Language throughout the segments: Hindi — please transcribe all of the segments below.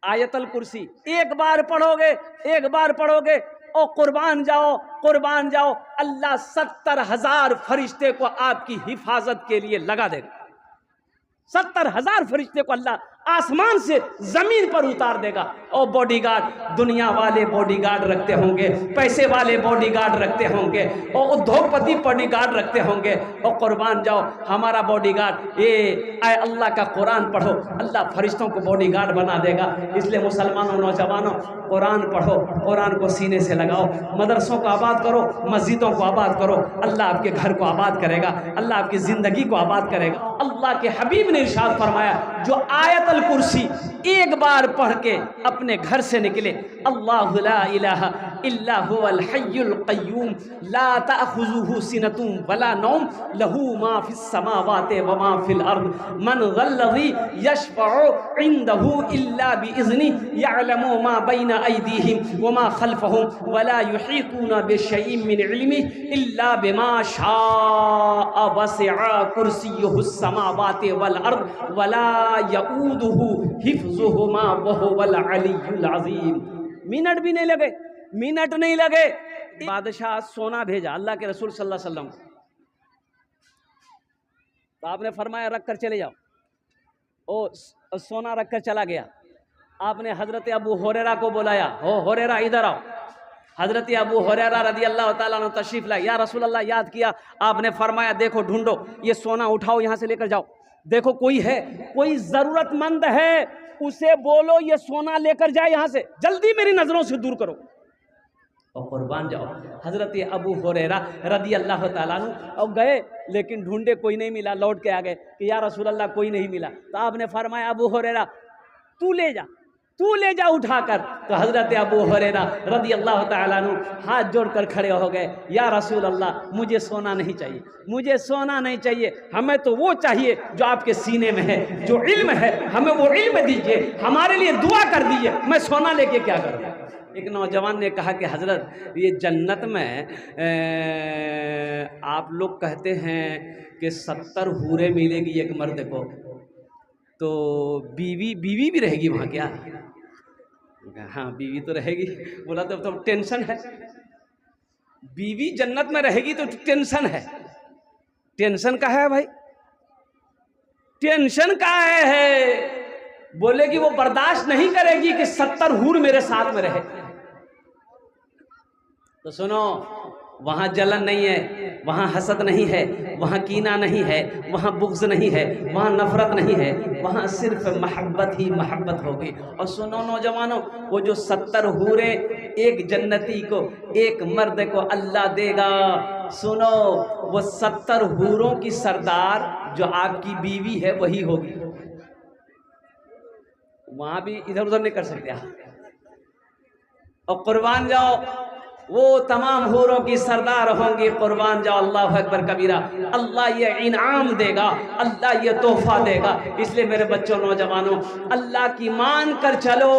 आयतल कुर्सी एक बार पढ़ोगे और कुर्बान जाओ, अल्लाह 70,000 फरिश्ते को आपकी हिफाजत के लिए लगा देगा। 70,000 फरिश्ते को अल्लाह आसमान से जमीन पर उतार देगा। और बॉडीगार्ड, दुनिया वाले बॉडीगार्ड रखते होंगे, पैसे वाले बॉडीगार्ड रखते होंगे, और उद्योगपति बॉडीगार्ड रखते होंगे। और कुर्बान जाओ हमारा बॉडीगार्ड, ये आए अल्लाह का कुरान पढ़ो, अल्लाह फरिश्तों को बॉडीगार्ड बना देगा। इसलिए मुसलमानों, नौजवानों, कुरान पढ़ो, कुरान को सीने से लगाओ, मदरसों को आबाद करो, मस्जिदों को आबाद करो। अल्लाह आपके घर को आबाद करेगा, अल्लाह आपकी ज़िंदगी को आबाद करेगा। अल्लाह के हबीब ने इरशाद फरमाया, जो आयतल कुर्सी एक बार पढ़ के अपने घर से निकले, अल्लाहु ला इलाहा इल्ला हुवल हय्युल क़य्यूम ला ताख़ुज़ुहु सिनतुन वला नौम लहू मा फ़िस समावाति व मा फ़िल अर्द मन ज़ल्लज़ी यशफ़अु इंदहु इल्ला बिइज़्नि यअलमु मा बैन अयदीहिम व मा ख़ल्फ़हुम वला युहीतूना बिशैइन मिन इल्मिहि इल्ला बिमा शाअ वसिअ कुर्सियुहुस समावाति वल अर्द वला यऊदुहु हिफ्ज़ुहुमा व हुवल अलिय्युल अज़ीम। मिनट नहीं लगे, बादशाह सोना भेजा अल्लाह के रसूल सल्लल्लाहु अलैहि वसल्लम, तो आपने फरमाया रख कर चले जाओ। ओ सोना रख कर चला गया। आपने हजरत अबू हुरैरा को बुलाया, हो हुरैरा इधर आओ। हजरत अबू हुरैरा रज़ी अल्लाह ताला अन्हु तशरीफ लाए। या रसूल अल्लाह, याद किया आपने फरमाया देखो ढूंढो, ये सोना उठाओ, यहाँ से लेकर जाओ, देखो कोई है, कोई ज़रूरतमंद है, उसे बोलो ये सोना लेकर जाए, यहाँ से जल्दी मेरी नज़रों से दूर करो और कुर्बान जाओ। हज़रत अबू हुरैरा रज़ी अल्लाह ताला अन्हु और गए, लेकिन ढूंढे कोई नहीं मिला। लौट के आ गए कि या रसूल अल्लाह कोई नहीं मिला। तो आपने फरमाया अबू हुरैरा तू ले जा उठाकर। तो हज़रत अबू हुरैरा रज़ी अल्लाह ताला अन्हु हाथ जोड़कर खड़े हो गए, या रसूल अल्लाह मुझे सोना नहीं चाहिए, हमें तो वो चाहिए जो आपके सीने में है, जो इल्म है, हमें वो इल्म दीजिए, हमारे लिए दुआ कर दीजिए, मैं सोना लेके क्या करूँ। एक नौजवान ने कहा कि हज़रत ये जन्नत में आप लोग कहते हैं कि 70 हूरें मिलेगी एक मर्द को, तो बीवी भी रहेगी वहाँ क्या? हाँ बीवी तो रहेगी। बोला तो टेंशन है, बीवी जन्नत में रहेगी तो टेंशन है। टेंशन का है भाई, टेंशन का है। बोले कि वो बर्दाश्त नहीं करेगी कि 70 हूर मेरे साथ में रहे। तो सुनो, वहाँ जलन नहीं है, वहाँ हसद नहीं है, वहाँ कीना नहीं है, वहाँ बुग़्ज़ नहीं है, वहाँ नफ़रत नहीं है, वहाँ सिर्फ महब्बत ही महब्बत होगी। और सुनो नौजवानों, वो जो 70 हूरें एक जन्नती को, एक मर्द को अल्लाह देगा। सुनो, वो 70 हूरों की सरदार जो आपकी बीवी है वही होगी। वहाँ भी इधर उधर नहीं कर सकते आप। और कुर्बान जाओ, वो तमाम हूरों की सरदार होंगी। कुर्बान जाओ, अल्लाह अकबर कबीरा। अल्लाह ये इनाम देगा, अल्लाह ये तोहफा देगा। इसलिए मेरे बच्चों, नौजवानों, अल्लाह की मान कर चलो,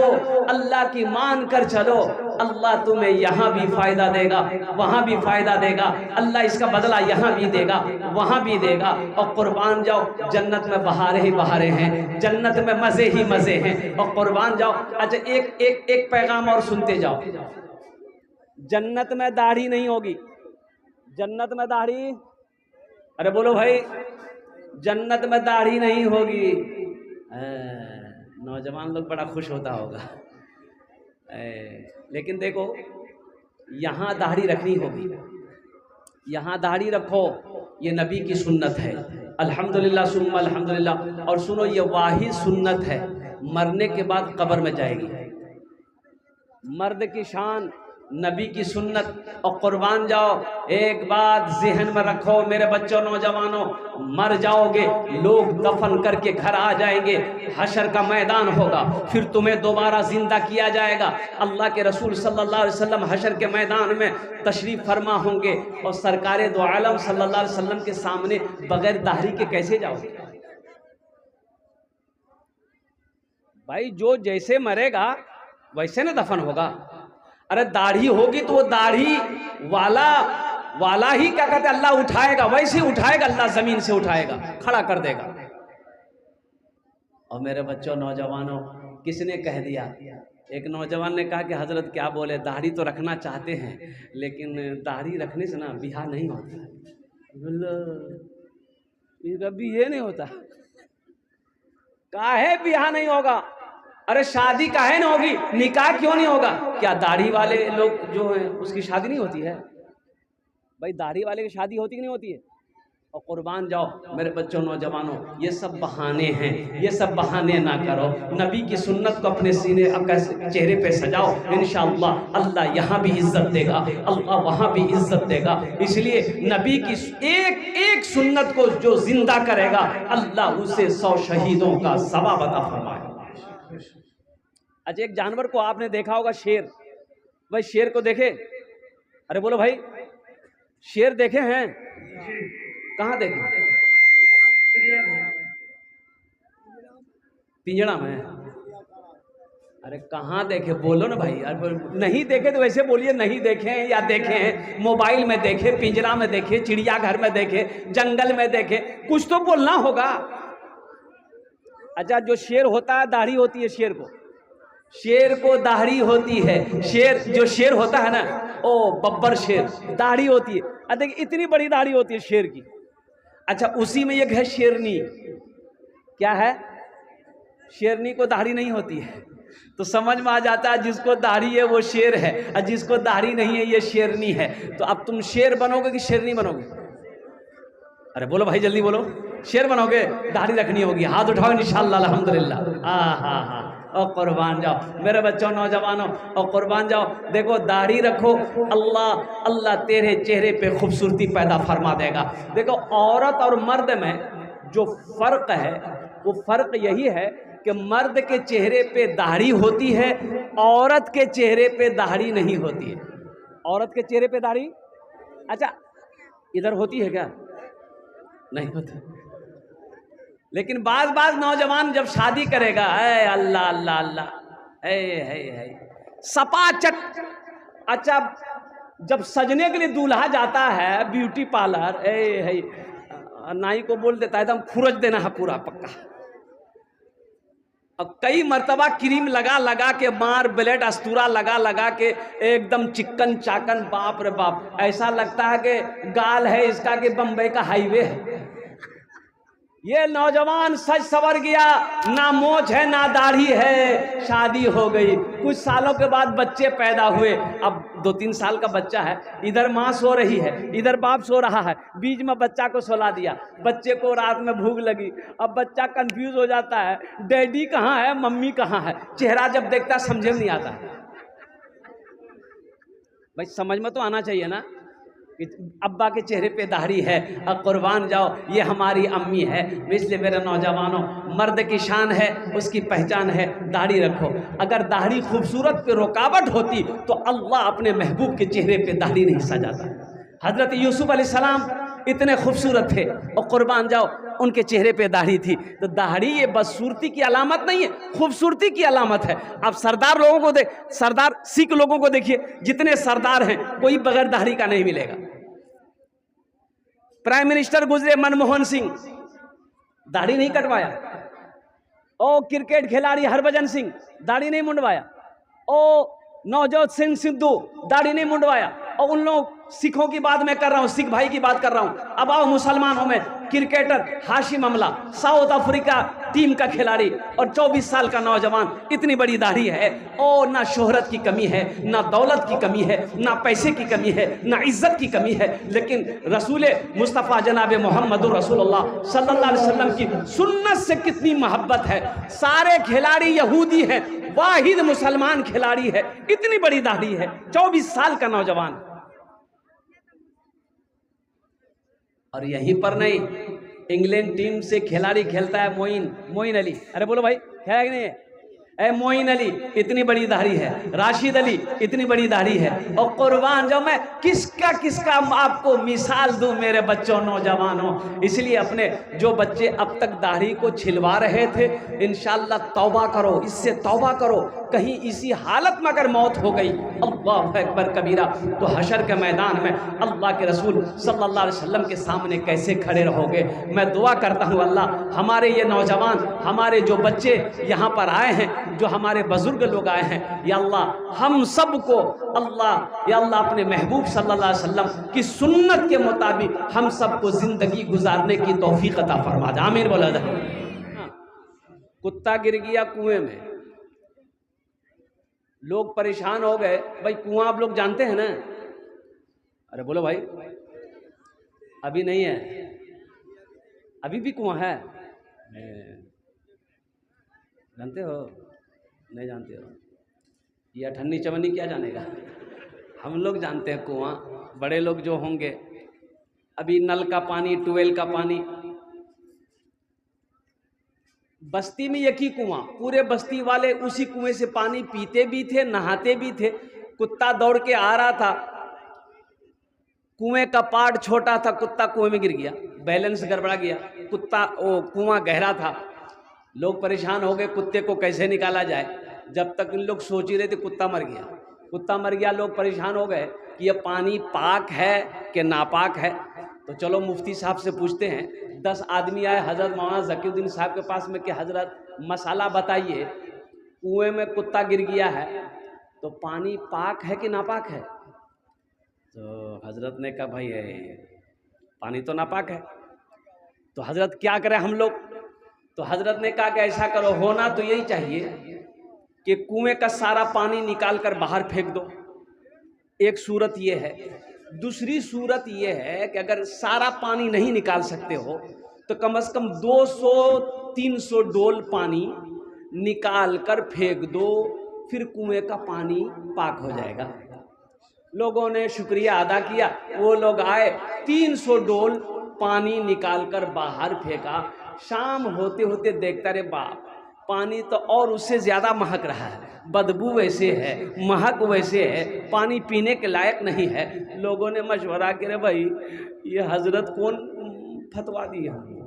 अल्लाह की मान कर चलो। अल्लाह तुम्हें यहाँ भी फ़ायदा देगा, वहाँ भी फ़ायदा देगा। अल्लाह इसका बदला यहाँ भी देगा, वहाँ भी देगा। और कुर्बान जाओ, जन्नत में बहारें ही बहारें हैं, जन्नत में मज़े ही मज़े हैं। और कुर्बान जाओ। अच्छा, एक पैगाम और सुनते जाओ। जन्नत में दाढ़ी नहीं होगी, जन्नत में दाढ़ी, अरे बोलो भाई, जन्नत में दाढ़ी नहीं होगी। नौजवान लोग बड़ा खुश होता होगा। लेकिन देखो, यहाँ दाढ़ी रखनी होगी, यहाँ दाढ़ी रखो, ये नबी की सुन्नत है। अल्हम्दुलिल्लाह सुम्मा अल्हम्दुलिल्लाह। और सुनो, ये वाहिद सुन्नत है, मरने के बाद कब्र में जाएगी। मर्द की शान, नबी की सुन्नत। और कुर्बान जाओ, एक बात ज़हन में रखो मेरे बच्चों, नौजवानों, मर जाओगे, लोग दफन करके घर आ जाएंगे, हशर का मैदान होगा, फिर तुम्हें दोबारा जिंदा किया जाएगा। अल्लाह के रसूल सल्लल्लाहु अलैहि वसल्लम हशर के मैदान में तशरीफ फरमा होंगे, और सरकारे दो आलम सल्लल्लाहु अलैहि वसल्लम के सामने बगैर दाढ़ी के कैसे जाओगे भाई? जो जैसे मरेगा वैसे ना दफन होगा। अरे दाढ़ी होगी तो वो दाढ़ी वाला ही क्या कहते हैं, अल्लाह उठाएगा, वैसे ही उठाएगा, अल्लाह जमीन से उठाएगा, खड़ा कर देगा। और मेरे बच्चों, नौजवानों, किसने कह दिया? एक नौजवान ने कहा कि हजरत क्या बोले, दाढ़ी तो रखना चाहते हैं लेकिन दाढ़ी रखने से ना बिहा नहीं होता। कभी ये नहीं होता, काहे बिहा नहीं होगा? अरे शादी काहे नहीं होगी, निकाह क्यों नहीं होगा? क्या दाढ़ी वाले लोग जो हैं उसकी शादी नहीं होती है? भाई दाढ़ी वाले की शादी होती कि नहीं होती है? और कुर्बान जाओ मेरे बच्चों, नौजवानों, ये सब बहाने हैं, ये सब बहाने ना करो। नबी की सुन्नत को अपने सीने चेहरे पे सजाओ, इंशाअल्लाह अल्लाह यहाँ भी इज्जत देगा, अल्लाह वहाँ भी इज्जत देगा। इसलिए नबी की एक एक सुन्नत को जो जिंदा करेगा अल्लाह उसे 100 शहीदों का सवाब अता फरमाएगा। अच्छा, एक जानवर को आपने देखा होगा, शेर। भाई शेर को देखे? अरे बोलो भाई, शेर देखे हैं? कहाँ देखे? पिंजड़ा में? अरे कहाँ देखे, बोलो ना भाई। अरे नहीं देखे तो वैसे बोलिए, नहीं देखे हैं या देखे हैं, मोबाइल में देखे, पिंजरा में देखे, चिड़ियाघर में देखे, जंगल में देखे, कुछ तो बोलना होगा। अच्छा, जो शेर होता है दाढ़ी होती है शेर को, शेर को दाढ़ी होती है। शेर जो शेर होता है ना, ओ बब्बर शेर, दाढ़ी होती है। देखिए इतनी बड़ी दाढ़ी होती है शेर की। अच्छा, उसी में एक है शेरनी। क्या है? शेरनी को दाढ़ी नहीं होती है। तो समझ में आ जाता है जिसको दाढ़ी है वो शेर है और जिसको दाढ़ी नहीं है ये शेरनी है। तो अब तुम शेर बनोगे कि शेरनी बनोगे? अरे बोलो भाई, जल्दी बोलो। शेर बनोगे? दाढ़ी रखनी होगी, हाथ उठाओ इंशाअल्लाह, अल्हम्दुलिल्लाह। हाँ। और कुर्बान जाओ मेरे बच्चों, नौजवानों, और कुर्बान जाओ। देखो दाढ़ी रखो, अल्लाह तेरे चेहरे पे खूबसूरती पैदा फरमा देगा। देखो औरत और मर्द में जो फर्क है वो फर्क यही है कि मर्द के चेहरे पे दाढ़ी होती है, औरत के चेहरे पे दाढ़ी नहीं होती है। औरत के चेहरे पे दाढ़ी, अच्छा इधर होती है क्या? नहीं होती। लेकिन बाज नौजवान जब शादी करेगा, अल्लाह अल्लाह अल्लाह, है सपाचट। अच्छा, जब सजने के लिए दूल्हा जाता है ब्यूटी पार्लर, है नाई को बोल देता है एकदम खुरच देना है पूरा पक्का। अब कई मर्तबा क्रीम लगा के, मार ब्लेड अस्तूरा लगा के एकदम चिकन चाकन, बाप रे बाप, ऐसा लगता है कि गाल है इसका कि बम्बई का हाईवे है। ये नौजवान सज सवर गया, ना मोछ है ना दाढ़ी है, शादी हो गई। कुछ सालों के बाद बच्चे पैदा हुए। अब 2-3 साल का बच्चा है, इधर माँ सो रही है, इधर बाप सो रहा है, बीच में बच्चा को सुला दिया। बच्चे को रात में भूख लगी, अब बच्चा कंफ्यूज हो जाता है, डैडी कहाँ है मम्मी कहाँ है। चेहरा जब देखता समझे में नहीं आता। भाई समझ में तो आना चाहिए ना कि अब्बा के चेहरे पे दाढ़ी है, और कुर्बान जाओ ये हमारी अम्मी है। इसलिए मेरे नौजवानों, मर्द की शान है, उसकी पहचान है, दाढ़ी रखो। अगर दाढ़ी खूबसूरत पे रुकावट होती तो अल्लाह अपने महबूब के चेहरे पे दाढ़ी नहीं सजाता। हजरत यूसुफ अलैहिस्सलाम इतने खूबसूरत थे और कुर्बान जाओ उनके चेहरे पे दाढ़ी थी। तो दाढ़ी ये बदसूरती की अलामत नहीं है, खूबसूरती की अलामत है। आप सरदार लोगों को सरदार सिख लोगों को देखिए, जितने सरदार हैं कोई बगैर दाढ़ी का नहीं मिलेगा। प्राइम मिनिस्टर गुजरे मनमोहन सिंह, दाढ़ी नहीं कटवाया। ओ क्रिकेट खिलाड़ी हरभजन सिंह, दाढ़ी नहीं मुंडवाया। ओ नवजोत सिंह सिद्धू, दाढ़ी नहीं मुंडवाया। और उन लोग सिखों की बात मैं कर रहा हूँ, सिख भाई की बात कर रहा हूँ। अब आओ मुसलमानों में, क्रिकेटर हाशिम अमला, साउथ अफ्रीका टीम का खिलाड़ी और 24 साल का नौजवान, इतनी बड़ी दाढ़ी है। और ना शोहरत की कमी है, ना दौलत की कमी है, ना पैसे की कमी है, ना इज्जत की कमी है। लेकिन रसूल मुस्तफ़ा जनाब मोहम्मद रसूलुल्लाह सल्लल्लाहु अलैहि वसल्लम की सुन्नत से कितनी मोहब्बत है। सारे खिलाड़ी यहूदी हैं, वाहिद मुसलमान खिलाड़ी है, इतनी बड़ी दाढ़ी है, 24 साल का नौजवान। और यहीं पर नहीं, इंग्लैंड टीम से खिलाड़ी खेलता है मोइन अली। अरे बोलो भाई, है कि नहीं है? मोइन अली, इतनी बड़ी दाढ़ी है। राशिद अली, इतनी बड़ी दाढ़ी है। और कुर्बान जाओ, मैं किसका आपको मिसाल दूं मेरे बच्चों, नौजवानों। इसलिए अपने जो बच्चे अब तक दाढ़ी को छिलवा रहे थे, इंशाअल्लाह तौबा करो, इससे तौबा करो। कहीं इसी हालत में अगर मौत हो गई, अल्लाह अकबर कबीरा, तो हशर के मैदान में अल्लाह के रसूल सल्लल्लाहु अलैहि वसल्लम के सामने कैसे खड़े रहोगे। मैं दुआ करता हूँ अल्लाह, हमारे ये नौजवान, हमारे जो बच्चे यहाँ पर आए हैं, जो हमारे बुजुर्ग लोग आए हैं, या अल्लाह हम सबको अल्लाह, या अल्लाह अपने महबूब सल्लल्लाहु अलैहि वसल्लम की सुन्नत के मुताबिक हम सबको ज़िंदगी गुजारने की तौफीक अता फरमा दे। आमीन बोला जाए। कुत्ता गिर गया कुएं में, लोग परेशान हो गए। भाई कुआं आप लोग जानते हैं ना? अरे बोलो भाई, अभी नहीं है, अभी भी कुआं है? जानते हो? नहीं जानते हो? ये अठन्नी चवन्नी क्या जानेगा? हम लोग जानते हैं कुआं, बड़े लोग जो होंगे। अभी नल का पानी, ट्यूबवेल का पानी, बस्ती में एक ही कुआं, पूरे बस्ती वाले उसी कुएं से पानी पीते भी थे, नहाते भी थे। कुत्ता दौड़ के आ रहा था, कुएं का पार्ट छोटा था, कुत्ता कुएं में गिर गया, बैलेंस गड़बड़ा गया। कुत्ता, वो कुआं गहरा था, लोग परेशान हो गए कुत्ते को कैसे निकाला जाए। जब तक इन लोग सोच ही रहे थे, कुत्ता मर गया। कुत्ता मर गया, लोग परेशान हो गए कि ये पानी पाक है कि नापाक है। तो चलो मुफ्ती साहब से पूछते हैं। 10 आदमी आए हज़रत मौलाना ज़कीउद्दीन साहब के पास में कि हज़रत मसाला बताइए, कुएं में कुत्ता गिर गया है तो पानी पाक है कि नापाक है? तो हज़रत ने कहा भाई है, पानी तो नापाक है। तो हज़रत क्या करें हम लोग? तो हज़रत ने कहा कि ऐसा करो, होना तो यही चाहिए कि कुएं का सारा पानी निकाल कर बाहर फेंक दो। एक सूरत ये है। दूसरी सूरत ये है कि अगर सारा पानी नहीं निकाल सकते हो तो कम से कम 200-300 डोल पानी निकाल कर फेंक दो, फिर कुएं का पानी पाक हो जाएगा। लोगों ने शुक्रिया अदा किया, वो लोग आए, 300 डोल पानी निकाल कर बाहर फेंका। शाम होते होते देखता रे बाप, पानी तो और उससे ज़्यादा महक रहा है, बदबू वैसे है, महक वैसे है, पानी पीने के लायक नहीं है। लोगों ने मशवरा किया, भाई ये हज़रत कौन फतवा दी हमने?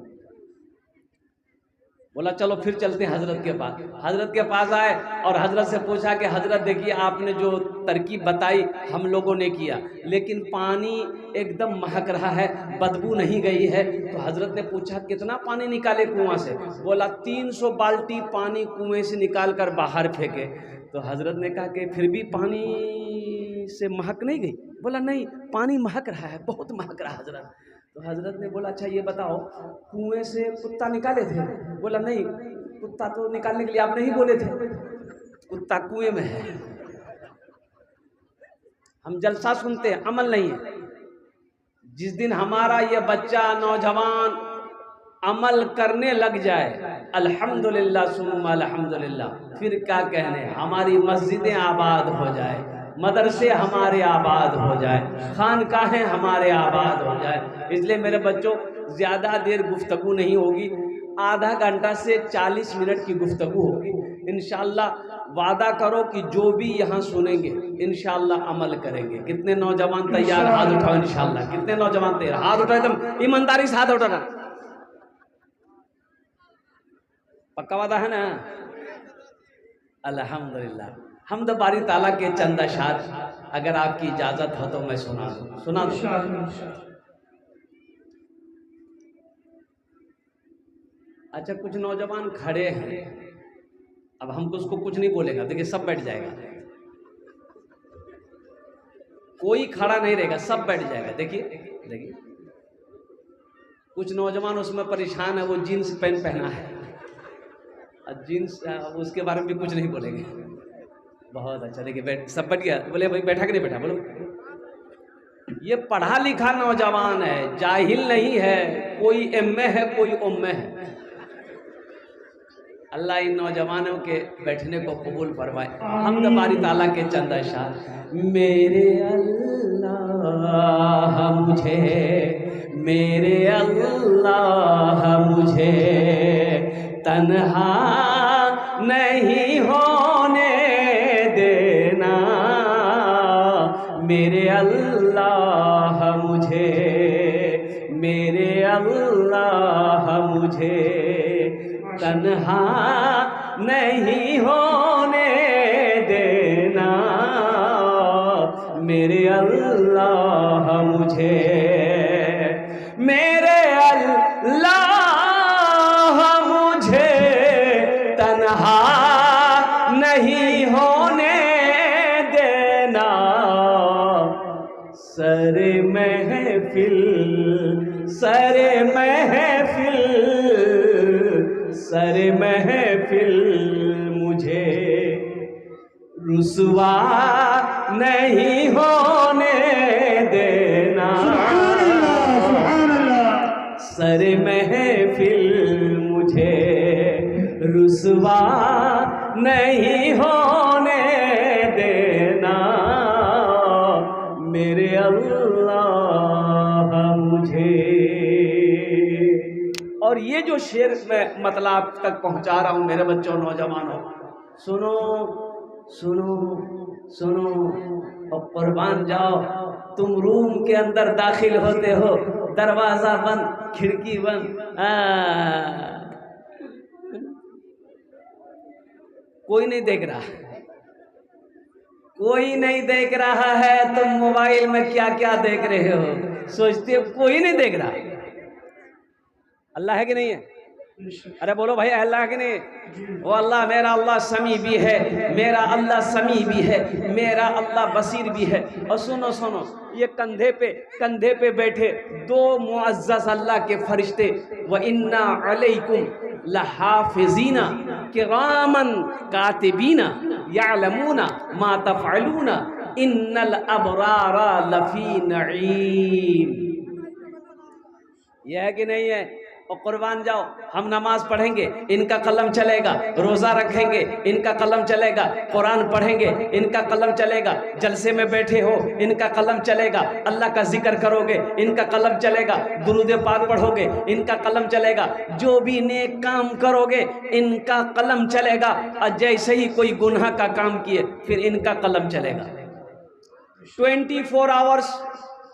बोला चलो फिर चलते हैं हज़रत के पास। हज़रत के पास आए और हज़रत से पूछा कि हज़रत देखिए, आपने जो तरकीब बताई हम लोगों ने किया, लेकिन पानी एकदम महक रहा है, बदबू नहीं गई है। तो हज़रत ने पूछा कितना पानी निकाले कुआं से? बोला 300 बाल्टी पानी कुएं से निकाल कर बाहर फेंके। तो हज़रत ने कहा कि फिर भी पानी से महक नहीं गई? बोला नहीं, पानी महक रहा है, बहुत महक रहा है हज़रत। तो हज़रत ने बोला अच्छा ये बताओ, कुएं से कुत्ता निकाले थे? बोला नहीं, कुत्ता तो निकालने के लिए आप नहीं बोले थे, कुत्ता कुएं में है। हम जलसा सुनते हैं, अमल नहीं है। जिस दिन हमारा ये बच्चा नौजवान अमल करने लग जाए, अल्हम्दुलिल्लाह सुम्मा अल्हम्दुलिल्लाह, फिर क्या कहने, हमारी मस्जिदें आबाद हो जाए, मदरसे हमारे आबाद हो जाए, खानकाहें हमारे आबाद हो जाए। इसलिए मेरे बच्चों, ज़्यादा देर गुफ्तगू नहीं होगी, आधा घंटा से 40 मिनट की गुफ्तगू होगी। इंशाअल्लाह वादा करो कि जो भी यहाँ सुनेंगे इंशाअल्लाह अमल करेंगे। कितने नौजवान तैयार? हाथ उठाओ इंशाअल्लाह। कितने नौजवान तैयार? हाथ उठाओ, एकदम ईमानदारी से हाथ उठाना। पक्का वादा है ना? अल्हम्दुलिल्लाह। हम तो बारी ताला के चंद अशार, अगर आपकी इजाज़त हो तो मैं सुना दूँ। अच्छा, कुछ नौजवान खड़े हैं, अब हम तो उसको कुछ नहीं बोलेगा, देखिए सब बैठ जाएगा, कोई खड़ा नहीं रहेगा, सब बैठ जाएगा। देखिए देखिए, कुछ नौजवान उसमें परेशान है, वो जीन्स पैंट पहना है, जीन्स, उसके बारे में भी कुछ नहीं बोलेंगे। बहुत अच्छा, देखिए बैठ, सब बैठ गया। बोले भाई बैठा कि नहीं बैठा? बोलो। ये पढ़ा लिखा नौजवान है, जाहिल नहीं है, कोई एमए है, कोई उम्मे है। अल्लाह इन नौजवानों के बैठने को कबूल फरमाए। हम दबारी ताला के चंद अशार। मेरे अल्लाह मुझे, मेरे अल्लाह मुझे तन्हा नहीं होने देना, मेरे अल्लाह मुझे, मेरे अल्लाह मुझे तन्हा नहीं होने मुझे, मेरे अल्लाह मुझे तन्हा नहीं होने देना। सरे महफिल, सरे महफिल, सरे महफिल मुझे रुसवा नहीं होने देना। सरे महफिल मुझे रुसवा नहीं होने देना। मेरे अल्लाह मुझे। और ये जो शेर मैं मतलब आप तक पहुंचा रहा हूं मेरे बच्चों, नौजवानों, सुनो सुनो सुनो और कुर्बान जाओ। तुम रूम के अंदर दाखिल होते हो, दरवाजा बंद, खिड़की बंद, कोई नहीं देख रहा, कोई नहीं देख रहा है। तुम मोबाइल में क्या क्या देख रहे हो, सोचते हो कोई नहीं देख रहा। अल्लाह है कि नहीं है? अरे बोलो भाई, अल्लाह के नहीं? वो अल्लाह, मेरा अल्लाह समी भी है, मेरा अल्लाह समी भी है, मेरा अल्लाह बसीर भी है। और सुनो सुनो, ये कंधे पे बैठे दो मुअज़्ज़ज़ अल्लाह के फरिश्ते, व इन्ना अलैकुम लहाफ़िज़ीना किरामन कातिबीना यअलमूना मा तफ़अलूना इन्नल अबरारा लफ़ी नईम। यह है कि नहीं है? और कुर्बान जाओ, हम नमाज पढ़ेंगे, इनका कलम चलेगा, रोज़ा रखेंगे, इनका कलम चलेगा, कुरान पढ़ेंगे, इनका कलम चलेगा, जलसे में बैठे हो, इनका कलम चलेगा, अल्लाह का जिक्र करोगे, इनका कलम चलेगा, दुरूद पाक पढ़ोगे, इनका कलम चलेगा, जो भी नेक काम करोगे इनका कलम चलेगा। और जैसे ही कोई गुनाह का काम किए फिर इनका कलम चलेगा। 24 आवर्स,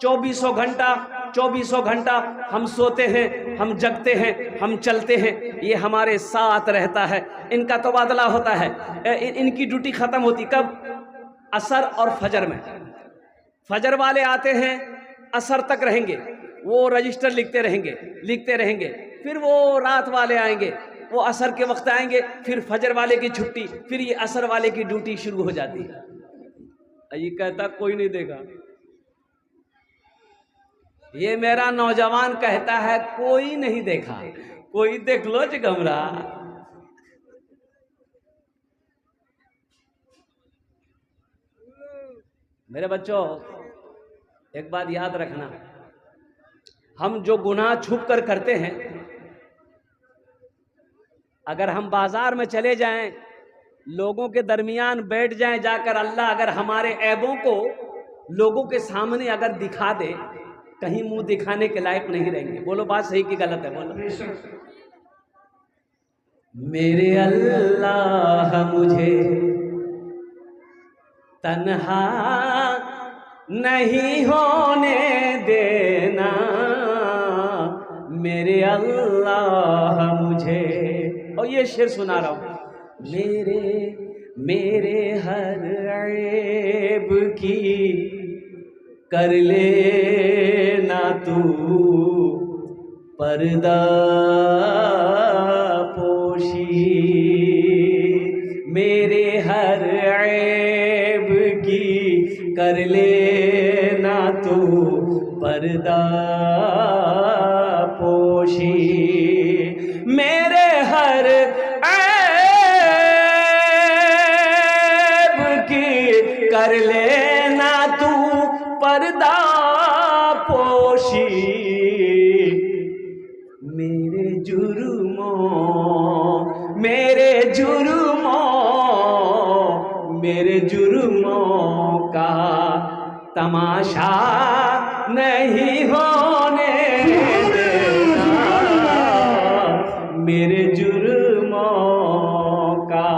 24 घंटा हम सोते हैं, हम जगते हैं, हम चलते हैं, ये हमारे साथ रहता है। इनका तबादला होता है। इनकी ड्यूटी ख़त्म होती कब? असर और फजर में। फजर वाले आते हैं, असर तक रहेंगे, वो रजिस्टर लिखते रहेंगे। फिर वो रात वाले आएंगे, वो असर के वक्त आएंगे, फिर फजर वाले की छुट्टी, फिर ये असर वाले की ड्यूटी शुरू हो जाती है। ये कहता कोई नहीं देगा। ये मेरा नौजवान कहता है कोई नहीं देखा, कोई देख लो जगमरा। मेरे बच्चों, एक बात याद रखना, हम जो गुनाह छुप कर करते हैं, अगर हम बाजार में चले जाएं, लोगों के दरमियान बैठ जाएं जाकर, अल्लाह अगर हमारे ऐबों को लोगों के सामने अगर दिखा दे, कहीं मुंह दिखाने के लायक नहीं रहेंगे। बोलो बात सही कि गलत है? बोलो। मेरे अल्लाह मुझे तन्हा नहीं होने देना। मेरे अल्लाह मुझे, और ये शेर सुना रहा हूं, मेरे हर ऐब की कर लेना तू पर्दा पोशी। मेरे हर ऐब की कर लेना तू पर्दा पोशी। मेरे हर ऐब की कर लेना तू पर्दा पोशी। मेरे जुर्मों का तमाशा नहीं होने देना। मेरे जुर्मों का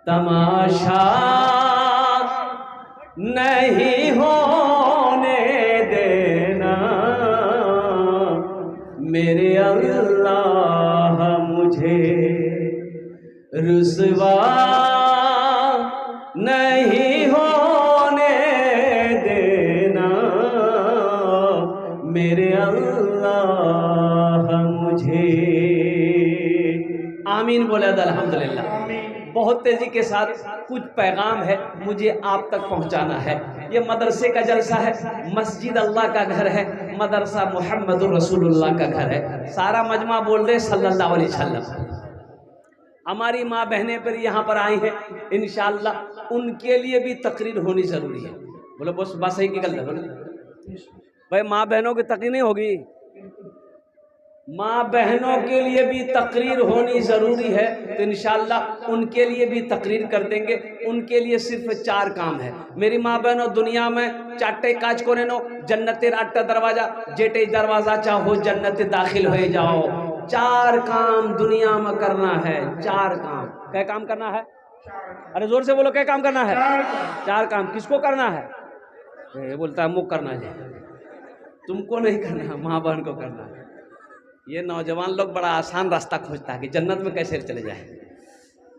तमाशा नहीं होने देना। मेरे अल्लाह मुझे रुसवा नहीं होने देना। बोले अल्हम्दुलिल्लाह। बहुत तेजी के साथ कुछ पैगाम है मुझे आप तक पहुंचाना है। ये मदरसे का जलसा है, मस्जिद अल्लाह का घर है, मदरसा मुहम्मदुर रसूलुल्लाह का घर है। सारा मजमा बोल रहे सल्लल्लाहु अलैहि वसल्लम। हमारी माँ बहनें पर यहाँ पर आई हैं, इंशाअल्लाह उनके लिए भी तकरीर होनी ज़रूरी है। बोलो बस बात सही की गलत बोलो भाई, माँ बहनों की तकरीर नहीं होगी, माँ बहनों के लिए भी तकरीर होनी ज़रूरी है। तो इंशाअल्लाह उनके लिए भी तकरीर कर देंगे। उनके लिए सिर्फ 4 काम है। मेरी माँ बहनों, दुनिया में चाटे काज को नो जन्नत राट्टा दरवाजा जेटे दरवाजा चाहो जन्नत दाखिल हो जाओ। 4 काम दुनिया में करना है, 4 काम। क्या काम करना है? अरे जोर से बोलो, क्या काम करना है? 4 काम। किसको करना है? ये बोलता है मुख करना है, तुमको नहीं करना, माँ बहन को करना है। ये नौजवान लोग बड़ा आसान रास्ता खोजता है कि जन्नत में कैसे चले जाए।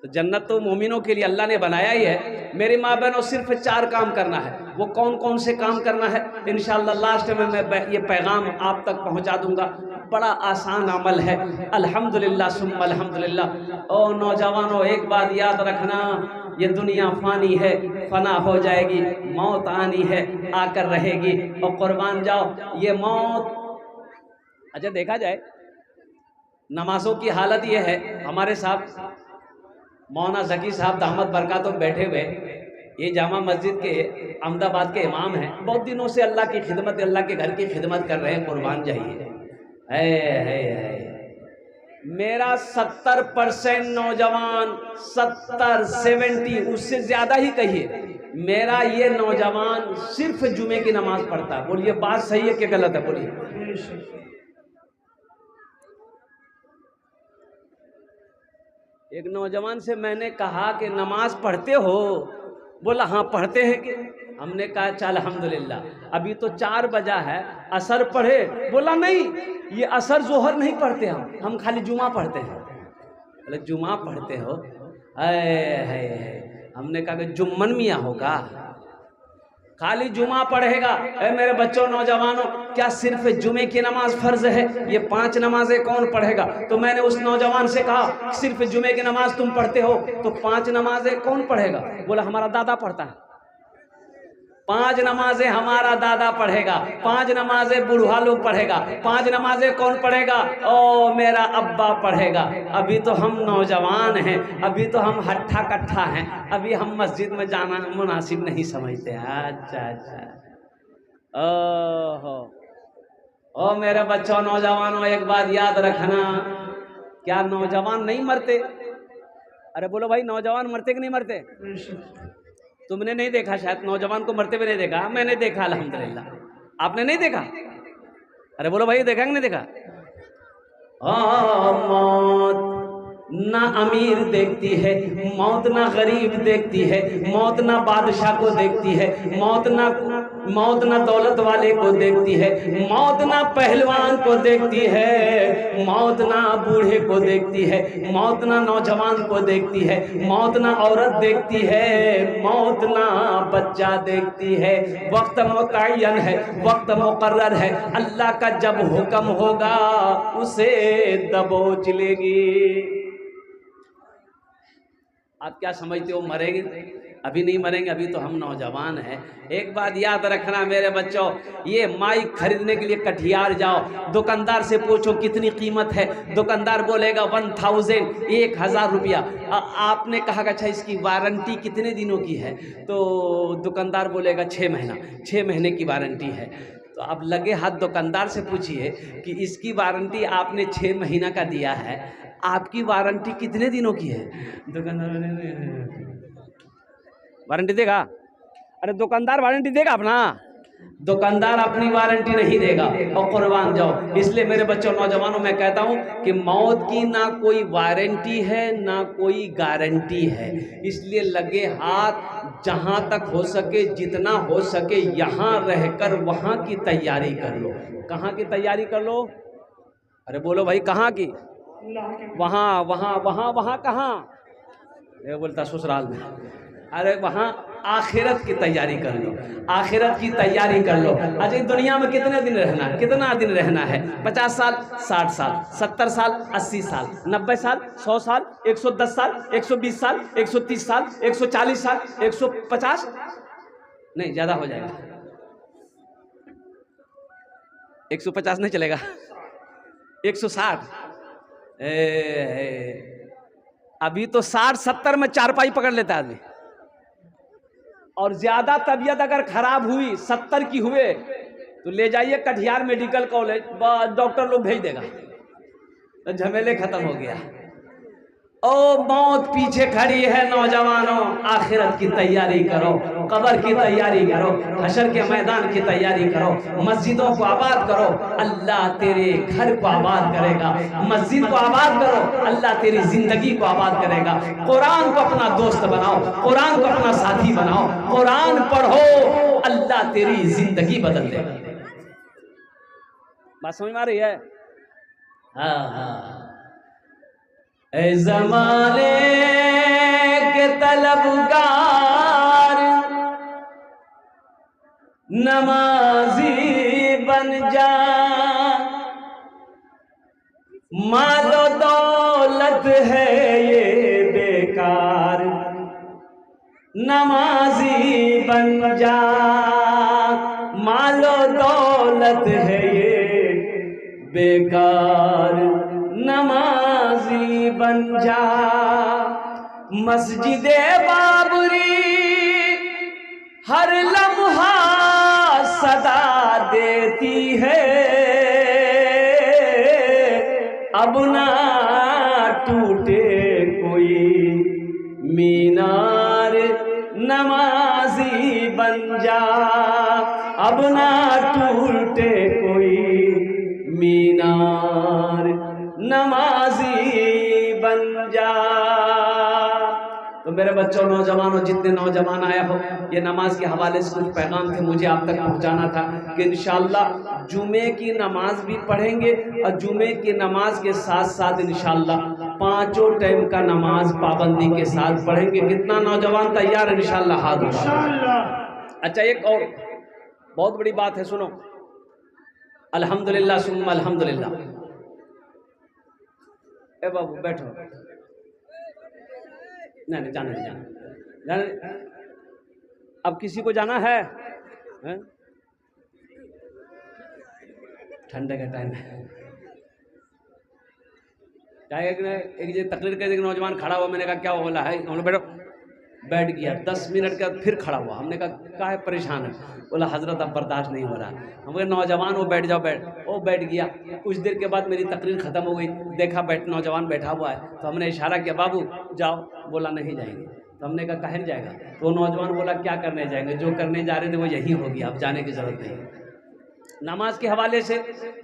तो जन्नत तो मोमिनों के लिए अल्लाह ने बनाया ही है। मेरी माँ बहनों, सिर्फ 4 काम करना है। वो कौन कौन से काम करना है इंशाअल्लाह लास्ट में मैं ये पैगाम आप तक पहुँचा दूंगा। बड़ा आसान अमल है। अल्हम्दुलिल्लाह सुम्मा अल्हम्दुलिल्लाह। ओ नौजवानों, एक बात याद रखना, ये दुनिया फानी है, फना हो जाएगी, मौत आनी है, आकर रहेगी और कुर्बान जाओ ये मौत। अच्छा देखा जाए नमाजों की हालत ये है, हमारे साहब मौलाना जकी साहब दामद बरकातुहू बैठे हुए, ये जामा मस्जिद के अहमदाबाद के इमाम हैं। बहुत दिनों से अल्लाह की खिदमत, अल्लाह के घर की खिदमत कर रहे हैं, कुर्बान जाइए। मेरा 70% नौजवान, 70 उससे ज़्यादा ही कहिए, मेरा ये नौजवान सिर्फ जुमे की नमाज पढ़ता है। बोलिए बात सही है कि गलत है? बोलिए। एक नौजवान से मैंने कहा कि नमाज पढ़ते हो? बोला हाँ पढ़ते हैं। कि हमने कहा चल अल्हम्दुलिल्लाह, अभी तो 4 बजा है, असर पढ़े? बोला नहीं, ये असर जोहर नहीं पढ़ते, हम खाली जुमा पढ़ते हैं। बोले जुमा पढ़ते हो? हमने कहा कि जुम्मन मियाँ होगा, खाली जुमा पढ़ेगा। मेरे बच्चों, नौजवानों, क्या सिर्फ जुमे की नमाज फर्ज है? ये 5 नमाजें कौन पढ़ेगा? तो मैंने उस नौजवान से कहा सिर्फ जुमे की नमाज तुम पढ़ते हो तो 5 नमाजें कौन पढ़ेगा? बोला हमारा दादा पढ़ता है। 5 नमाजें हमारा दादा पढ़ेगा, 5 नमाजें बूढ़ा लोग पढ़ेगा, 5 नमाजें कौन पढ़ेगा? ओ मेरा अब्बा पढ़ेगा। अभी तो हम नौजवान हैं, अभी तो हम हट्ठा कट्ठा हैं, अभी हम मस्जिद में जाना मुनासिब नहीं समझते। अच्छा अच्छा, ओहो। ओ मेरे बच्चों, नौजवानों, एक बात याद रखना, क्या नौजवान नहीं मरते? अरे बोलो भाई, नौजवान मरते कि नहीं मरते? तुमने नहीं देखा, शायद नौजवान को मरते हुए नहीं देखा, मैंने देखा अल्हम्दुलिल्लाह। आपने नहीं देखा? अरे बोलो भाई, देखा कि नहीं देखा? मौत ना अमीर देखती है, मौत ना गरीब देखती है, मौत ना बादशाह को देखती है, मौत ना दौलत वाले को देखती है, मौत ना पहलवान को देखती है, मौत ना बूढ़े को देखती है, मौत ना नौजवान को देखती है, मौत ना औरत देखती है, मौत ना बच्चा देखती है। वक्त मुतय्यन है, वक्त मुकर्रर है, अल्लाह का जब हुक्म होगा उसे दबोच लेगी। आप क्या समझते हो मरेंगे? अभी नहीं मरेंगे, अभी तो हम नौजवान हैं। एक बात याद रखना मेरे बच्चों, ये माइक खरीदने के लिए कटिहार जाओ, दुकानदार से पूछो कितनी कीमत है, दुकानदार बोलेगा 1000 रुपया। आपने कहा अच्छा इसकी वारंटी कितने दिनों की है? तो दुकानदार बोलेगा 6 महीना, 6 महीने की वारंटी है। तो आप लगे हाथ दुकानदार से पूछिए कि इसकी वारंटी आपने 6 महीना का दिया है, आपकी वारंटी कितने दिनों की है? दुकानदार वारंटी देगा? अरे दुकानदार वारंटी देगा अपना? दुकानदार अपनी वारंटी नहीं देगा। और कुर्बान जाओ। इसलिए मेरे बच्चों, नौजवानों, मैं कहता हूं कि मौत की ना कोई वारंटी है ना कोई गारंटी है। इसलिए लगे हाथ जहां तक हो सके, जितना हो सके, यहां रहकर वहां की तैयारी कर लो। कहां की तैयारी कर लो? अरे बोलो भाई, कहां की? वहाँ वहाँ वहाँ वहाँ कहाँ? ये बोलता ससुराल में। अरे वहाँ आखिरत की तैयारी कर लो, आखिरत की तैयारी कर लो। अच्छा दुनिया में कितने दिन रहना है, कितना दिन रहना है? 50 साल, 60 साल, 70 साल, 80 साल, 90 साल, 100 साल, 110 साल, 120 साल, 130 साल, 140 साल, 150 नहीं, ज़्यादा हो जाएगा। 150 नहीं चलेगा, 160। अभी तो 60-70 में चारपाई पकड़ लेता है आदमी। और ज्यादा तबीयत अगर खराब हुई, 70 की हुए, तो ले जाइए कटिहार मेडिकल कॉलेज, डॉक्टर लोग भेज देगा, तो झमेले खत्म हो गया। ओ मौत पीछे खड़ी है नौजवानों, आखिरत की तैयारी करो, कब्र की तैयारी करो, हशर के मैदान की तैयारी करो, मस्जिदों को आबाद करो, अल्लाह तेरे घर को आबाद करेगा। मस्जिद को आबाद करो, अल्लाह तेरी जिंदगी को आबाद करेगा। कुरान को अपना दोस्त बनाओ, कुरान को अपना साथी बनाओ, कुरान पढ़ो, अल्लाह तेरी जिंदगी बदल देगा। बात समझ में आ रही है? हाँ। ऐ ज़माने के तलबगार, नमाजी बन जा, मालो दौलत है ये बेकार, नमाजी बन जा, मालो दौलत है ये बेकार, नमाजी बन जा। मस्जिदे बाबरी हर लम्हा सदा देती है, अब ना टूटे कोई मीनार, नमाजी बन जा, अब ना टूटे कोई मीनार, नमाजी बन जा। तो मेरे बच्चों, नौजवानों, जितने नौजवान आया हो, ये नमाज के हवाले से कुछ पैगाम थे मुझे आप तक पहुंचाना था कि इंशाअल्लाह जुमे की नमाज भी पढ़ेंगे और जुमे की नमाज के साथ साथ इंशाअल्लाह 5 टाइम का नमाज पाबंदी के साथ पढ़ेंगे। कितना नौजवान तैयार है? इंशाअल्लाह हाथ उठाओ। अच्छा एक और बहुत बड़ी बात है, सुनो। अल्हम्दुलिल्लाह सुम्मा अल्हम्दुलिल्लाह। ए बाबू बैठो, नहीं जाने नहीं जाने। अब किसी को जाना है? ठंडे का टाइम है, एक तकरीर कर नौजवान खड़ा हुआ, मैंने कहा क्या बोला है? हम लोग बैठो, बैठ गया। 10 मिनट के बाद फिर खड़ा हुआ, हमने कहा क्या है, परेशान है? बोला हजरत अब बर्दाश्त नहीं हो रहा। हम कहे नौजवान वो बैठ जाओ, बैठ गया। कुछ देर के बाद मेरी तकरीर ख़त्म हो गई, देखा नौजवान बैठा हुआ है, तो हमने इशारा किया बाबू जाओ, बोला नहीं जाएंगे। तो हमने कहा कहाँ जाएगा? तो नौजवान बोला क्या करने जाएंगे, जो करने जा रहे थे वो यही हो गया, अब जाने की ज़रूरत नहीं। नमाज के हवाले से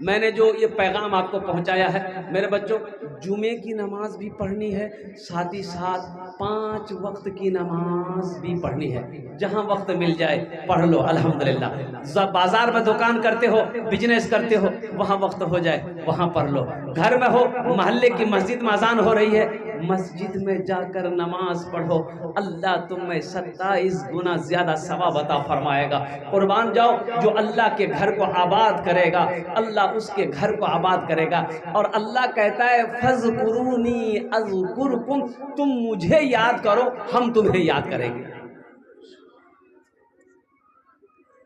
मैंने जो ये पैगाम आपको पहुंचाया है, मेरे बच्चों, जुमे की नमाज भी पढ़नी है, साथ ही साथ 5 वक्त की नमाज भी पढ़नी है। जहां वक्त मिल जाए पढ़ लो, अल्हम्दुलिल्लाह। बाजार में दुकान करते हो, बिजनेस करते हो, वहां वक्त हो जाए वहां पढ़ लो। घर में हो, मोहल्ले की मस्जिद में अजान हो रही है, मस्जिद में जाकर नमाज पढ़ो, अल्लाह तुम्हें 27 गुना ज्यादा सवाब अता फरमाएगा। कुर्बान जाओ, जो अल्लाह के घर को आबाद करेगा, अल्लाह उसके घर को आबाद करेगा। और अल्लाह कहता है फज़कुरूनी अज़कुरकुम, तुम मुझे याद करो, हम तुम्हें याद करेंगे।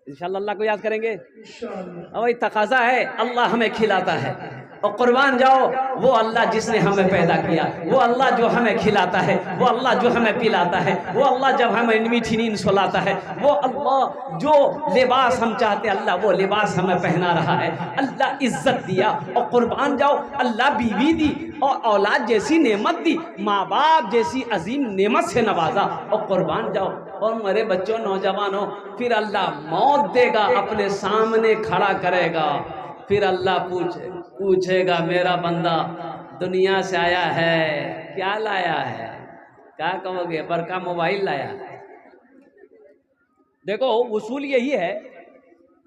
इंशाअल्लाह अल्लाह को याद करेंगे। वही तकाजा है, अल्लाह हमें खिलाता है। और कुर्बान जाओ, वो अल्लाह जिसने हमें पैदा किया, वो अल्लाह जो हमें खिलाता है, वो अल्लाह जो हमें पिलाता है, वो अल्लाह जब हमें मीठी नींद सुलाता है, वो अल्लाह जो लिबास हम चाहते हैं, अल्लाह वो लिबास हमें पहना रहा है। अल्लाह इज्जत दिया। और कुर्बान जाओ, अल्लाह बीवी दी और औलाद जैसी नेमत दी, माँ बाप जैसी अजीम नेमत से नवाजा। और कुर्बान जाओ, और मेरे बच्चों, नौजवानों, फिर अल्लाह मौत देगा, अपने सामने खड़ा करेगा, फिर अल्लाह पूछेगा मेरा बंदा दुनिया से आया है, क्या लाया है? क्या कहोगे? बड़का मोबाइल लाया। देखो उसूल यही है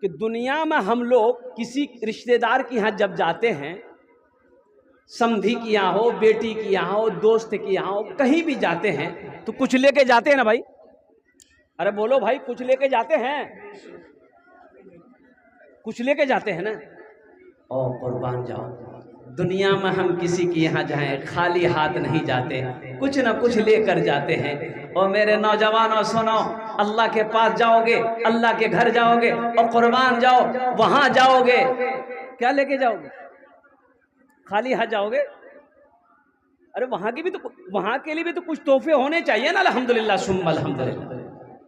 कि दुनिया में हम लोग किसी रिश्तेदार के यहाँ जब जाते हैं, समधी की यहाँ हो, बेटी की यहाँ हो, दोस्त की यहाँ हो, कहीं भी जाते हैं तो कुछ लेके जाते हैं ना भाई। अरे बोलो भाई, कुछ लेके जाते हैं, कुछ लेके जाते हैं ना। ओ कुर्बान जाओ, दुनिया में हम किसी के यहाँ जाएं खाली हाथ नहीं जाते, कुछ ना कुछ लेकर जाते हैं। और मेरे नौजवानों सुनो, अल्लाह के पास जाओगे, अल्लाह के घर जाओगे और कुर्बान जाओ, वहां जाओगे क्या लेके जाओगे? खाली हाथ जाओगे? अरे वहां के भी तो, वहां के लिए भी तो कुछ तोहफे होने चाहिए ना। अल्हम्दुलिल्लाह सुम्मा अल्हम्दुलिल्लाह,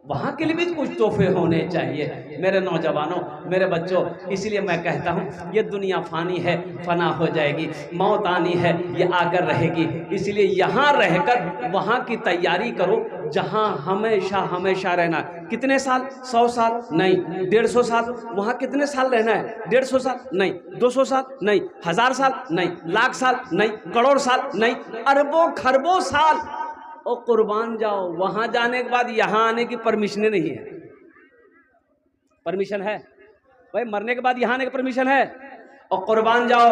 वहाँ के लिए भी कुछ तोहफे होने चाहिए। मेरे नौजवानों, मेरे बच्चों, इसलिए मैं कहता हूँ ये दुनिया फ़ानी है, फ़ना हो जाएगी, मौत आनी है, ये आकर रहेगी। इसलिए यहाँ रहकर वहाँ की तैयारी करो जहाँ हमेशा हमेशा रहना। कितने साल? 100 साल नहीं, 150 साल। वहाँ कितने साल रहना है? 150 साल नहीं, 200 साल नहीं, 1000 साल नहीं, लाख साल नहीं, करोड़ साल नहीं, अरबों खरबों साल। और कुर्बान जाओ, वहां जाने के बाद यहां आने की परमिशन नहीं है। परमिशन है भाई? मरने के बाद यहां आने की परमिशन है? और कुर्बान जाओ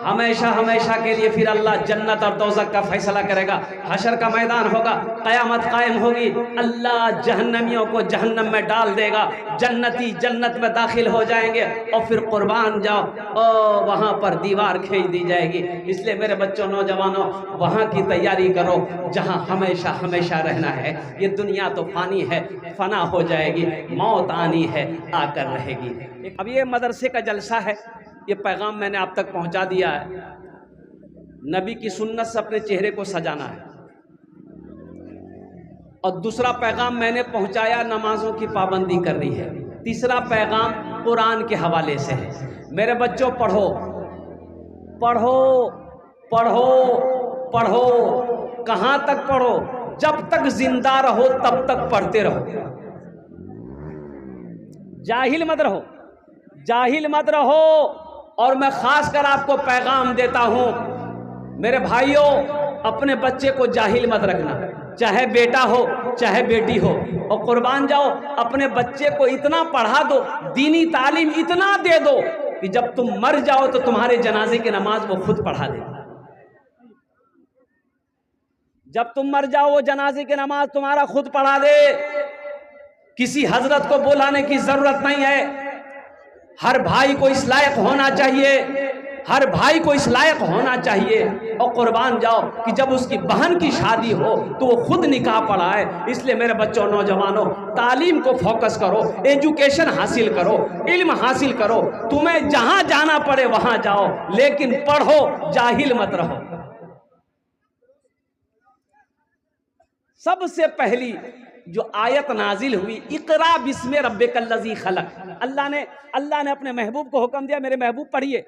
हमेशा हमेशा के लिए, फिर अल्लाह जन्नत और दोज़ख का फैसला करेगा। हशर का मैदान होगा, क़यामत कायम होगी, अल्लाह जहन्नमियों को जहन्नम में डाल देगा, जन्नती जन्नत में दाखिल हो जाएंगे। और फिर कुर्बान जाओ, और वहाँ पर दीवार खींच दी जाएगी। इसलिए मेरे बच्चों, नौजवानों, वहाँ की तैयारी करो जहाँ हमेशा हमेशा रहना है। ये दुनिया तो फ़ानी है, फ़ना हो जाएगी, मौत आनी है, आकर रहेगी। अब ये मदरसे का जलसा है, ये पैगाम मैंने आप तक पहुंचा दिया है। नबी की सुन्नत से अपने चेहरे को सजाना है। और दूसरा पैगाम मैंने पहुंचाया, नमाजों की पाबंदी करनी है। तीसरा पैगाम कुरान के हवाले से है। मेरे बच्चों, पढ़ो पढ़ो पढ़ो पढ़ो। कहाँ तक पढ़ो? जब तक जिंदा रहो तब तक पढ़ते रहो। जाहिल मत रहो, जाहिल मत रहो। और मैं खास कर आपको पैगाम देता हूं, मेरे भाइयों, अपने बच्चे को जाहिल मत रखना, चाहे बेटा हो चाहे बेटी हो। और कुर्बान जाओ, अपने बच्चे को इतना पढ़ा दो, दीनी तालीम इतना दे दो कि जब तुम मर जाओ तो तुम्हारे जनाजे की नमाज वो खुद पढ़ा दे। जब तुम मर जाओ वो जनाजे की नमाज तुम्हारा खुद पढ़ा दे। किसी हजरत को बुलाने की जरूरत नहीं है। हर भाई को इस लायक होना चाहिए, हर भाई को इस लायक होना चाहिए। और कुर्बान जाओ कि जब उसकी बहन की शादी हो तो वो खुद निकाह पढ़ाए। इसलिए मेरे बच्चों, नौजवानों, तालीम को फोकस करो, एजुकेशन हासिल करो, इल्म हासिल करो। तुम्हें जहां जाना पड़े वहां जाओ, लेकिन पढ़ो, जाहिल मत रहो। सबसे पहली जो आयत नाजिल हुई, इकरा बिस्मे रब्बिकल्लज़ी खलक, अल्लाह ने अपने महबूब को हुक्म दिया, मेरे महबूब पढ़िए,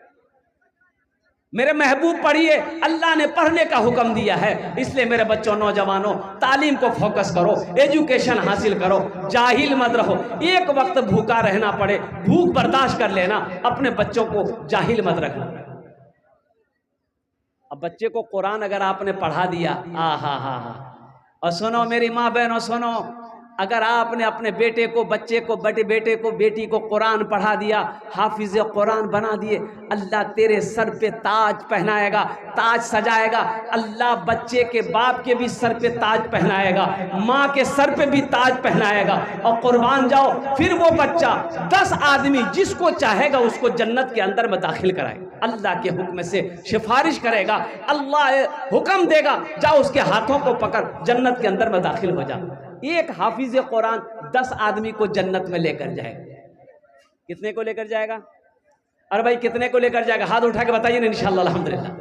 मेरे महबूब पढ़िए। अल्लाह ने पढ़ने का हुक्म दिया है। इसलिए मेरे बच्चों, नौजवानों, तालीम को फोकस करो, एजुकेशन हासिल करो, जाहिल मत रहो। एक वक्त भूखा रहना पड़े, भूख बर्दाश्त कर लेना, अपने बच्चों को जाहिल मत रखना। अब बच्चे को कुरान अगर आपने पढ़ा दिया, हा। और सुनो मेरी माँ बहनों, सुनो, अगर आपने अपने बेटे को, बच्चे को, बेटे को, बेटी को कुरान पढ़ा दिया, हाफिज कुरान बना दिए, अल्लाह तेरे सर पे ताज पहनाएगा, ताज सजाएगा। अल्लाह बच्चे के बाप के भी सर पे ताज पहनाएगा, माँ के सर पे भी ताज पहनाएगा। और कुर्बान जाओ, फिर वो बच्चा 10 आदमी जिसको चाहेगा उसको जन्नत के अंदर में दाखिल कराएगा। अल्लाह के हुक्म से सिफारिश करेगा, अल्लाह हुक्म देगा, जाओ उसके हाथों को पकड़, जन्नत के अंदर में दाखिल हो जा। एक हाफिज कुरान 10 आदमी को जन्नत में लेकर जाएगा। कितने को लेकर जाएगा? अरे भाई कितने को लेकर जाएगा? हाथ उठा के बताइए ना। इंशाअल्लाह अल्हम्दुलिल्लाह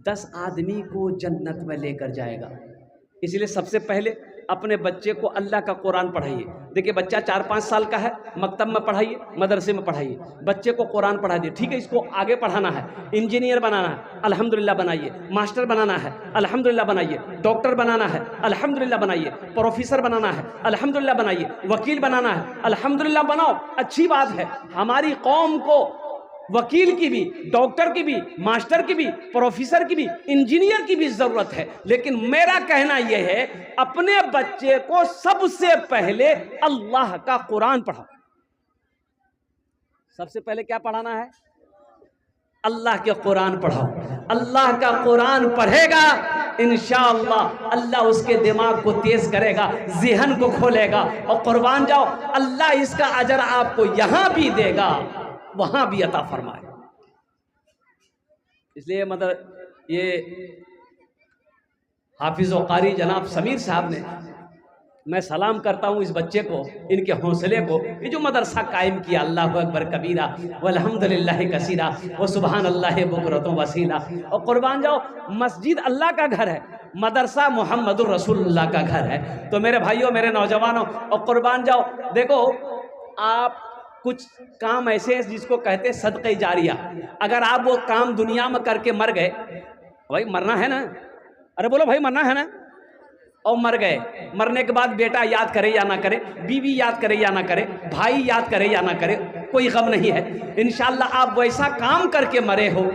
10 आदमी को जन्नत में लेकर जाएगा। इसलिए सबसे पहले अपने बच्चे को अल्लाह का कुरान पढ़ाइए। देखिए, बच्चा 4-5 साल का है, मकतब में पढ़ाइए, मदरसे में पढ़ाइए, बच्चे को कुरान पढ़ा दिए, ठीक है। इसको आगे पढ़ाना है, इंजीनियर बनाना है, अल्हम्दुलिल्लाह बनाइए। मास्टर बनाना है, अल्हम्दुलिल्लाह बनाइए। डॉक्टर बनाना है, अल्हम्दुलिल्लाह बनाइए। प्रोफेसर बनाना है, अल्हम्दुलिल्लाह बनाइए। वकील बनाना है, अल्हम्दुलिल्लाह बनाओ, अच्छी बात है। हमारी कौम को वकील की भी, डॉक्टर की भी, मास्टर की भी, प्रोफेसर की भी, इंजीनियर की भी जरूरत है। लेकिन मेरा कहना यह है, अपने बच्चे को सबसे पहले अल्लाह का कुरान पढ़ाओ। सबसे पहले क्या पढ़ाना है? अल्लाह के कुरान पढ़ाओ। अल्लाह का कुरान पढ़ेगा इंशाअल्लाह अल्लाह उसके दिमाग को तेज करेगा, ज़हन को खोलेगा, और कुर्बान जाओ अल्लाह इसका अजर आपको यहाँ भी देगा, वहाँ भी अता फरमाए। इसलिए मतलब ये हाफिज़ व कारी जनाब समीर साहब ने, मैं सलाम करता हूँ इस बच्चे को, इनके हौसले को, ये जो मदरसा कायम किया, अल्लाह अकबर कबीरा वल्हम्दुलिल्लाह कसीरा व सुबहान अल्लाह बुकरतुम वसीला। और कुर्बान जाओ मस्जिद अल्लाह का घर है, मदरसा मुहम्मदुर रसूलुल्लाह का घर है। तो मेरे भाइयों, मेरे नौजवानों, और कुर्बान जाओ, देखो आप कुछ काम ऐसे हैं जिसको कहते हैं सदक़े जारिया। अगर आप वो काम दुनिया में करके मर गए, भाई मरना है ना, अरे बोलो भाई मरना है ना, और मर गए, मरने के बाद बेटा याद करे या ना करे, बीवी याद करे या ना करे, भाई याद करे या ना करे, कोई गम नहीं है। इंशाअल्लाह आप वैसा काम करके मरे हो,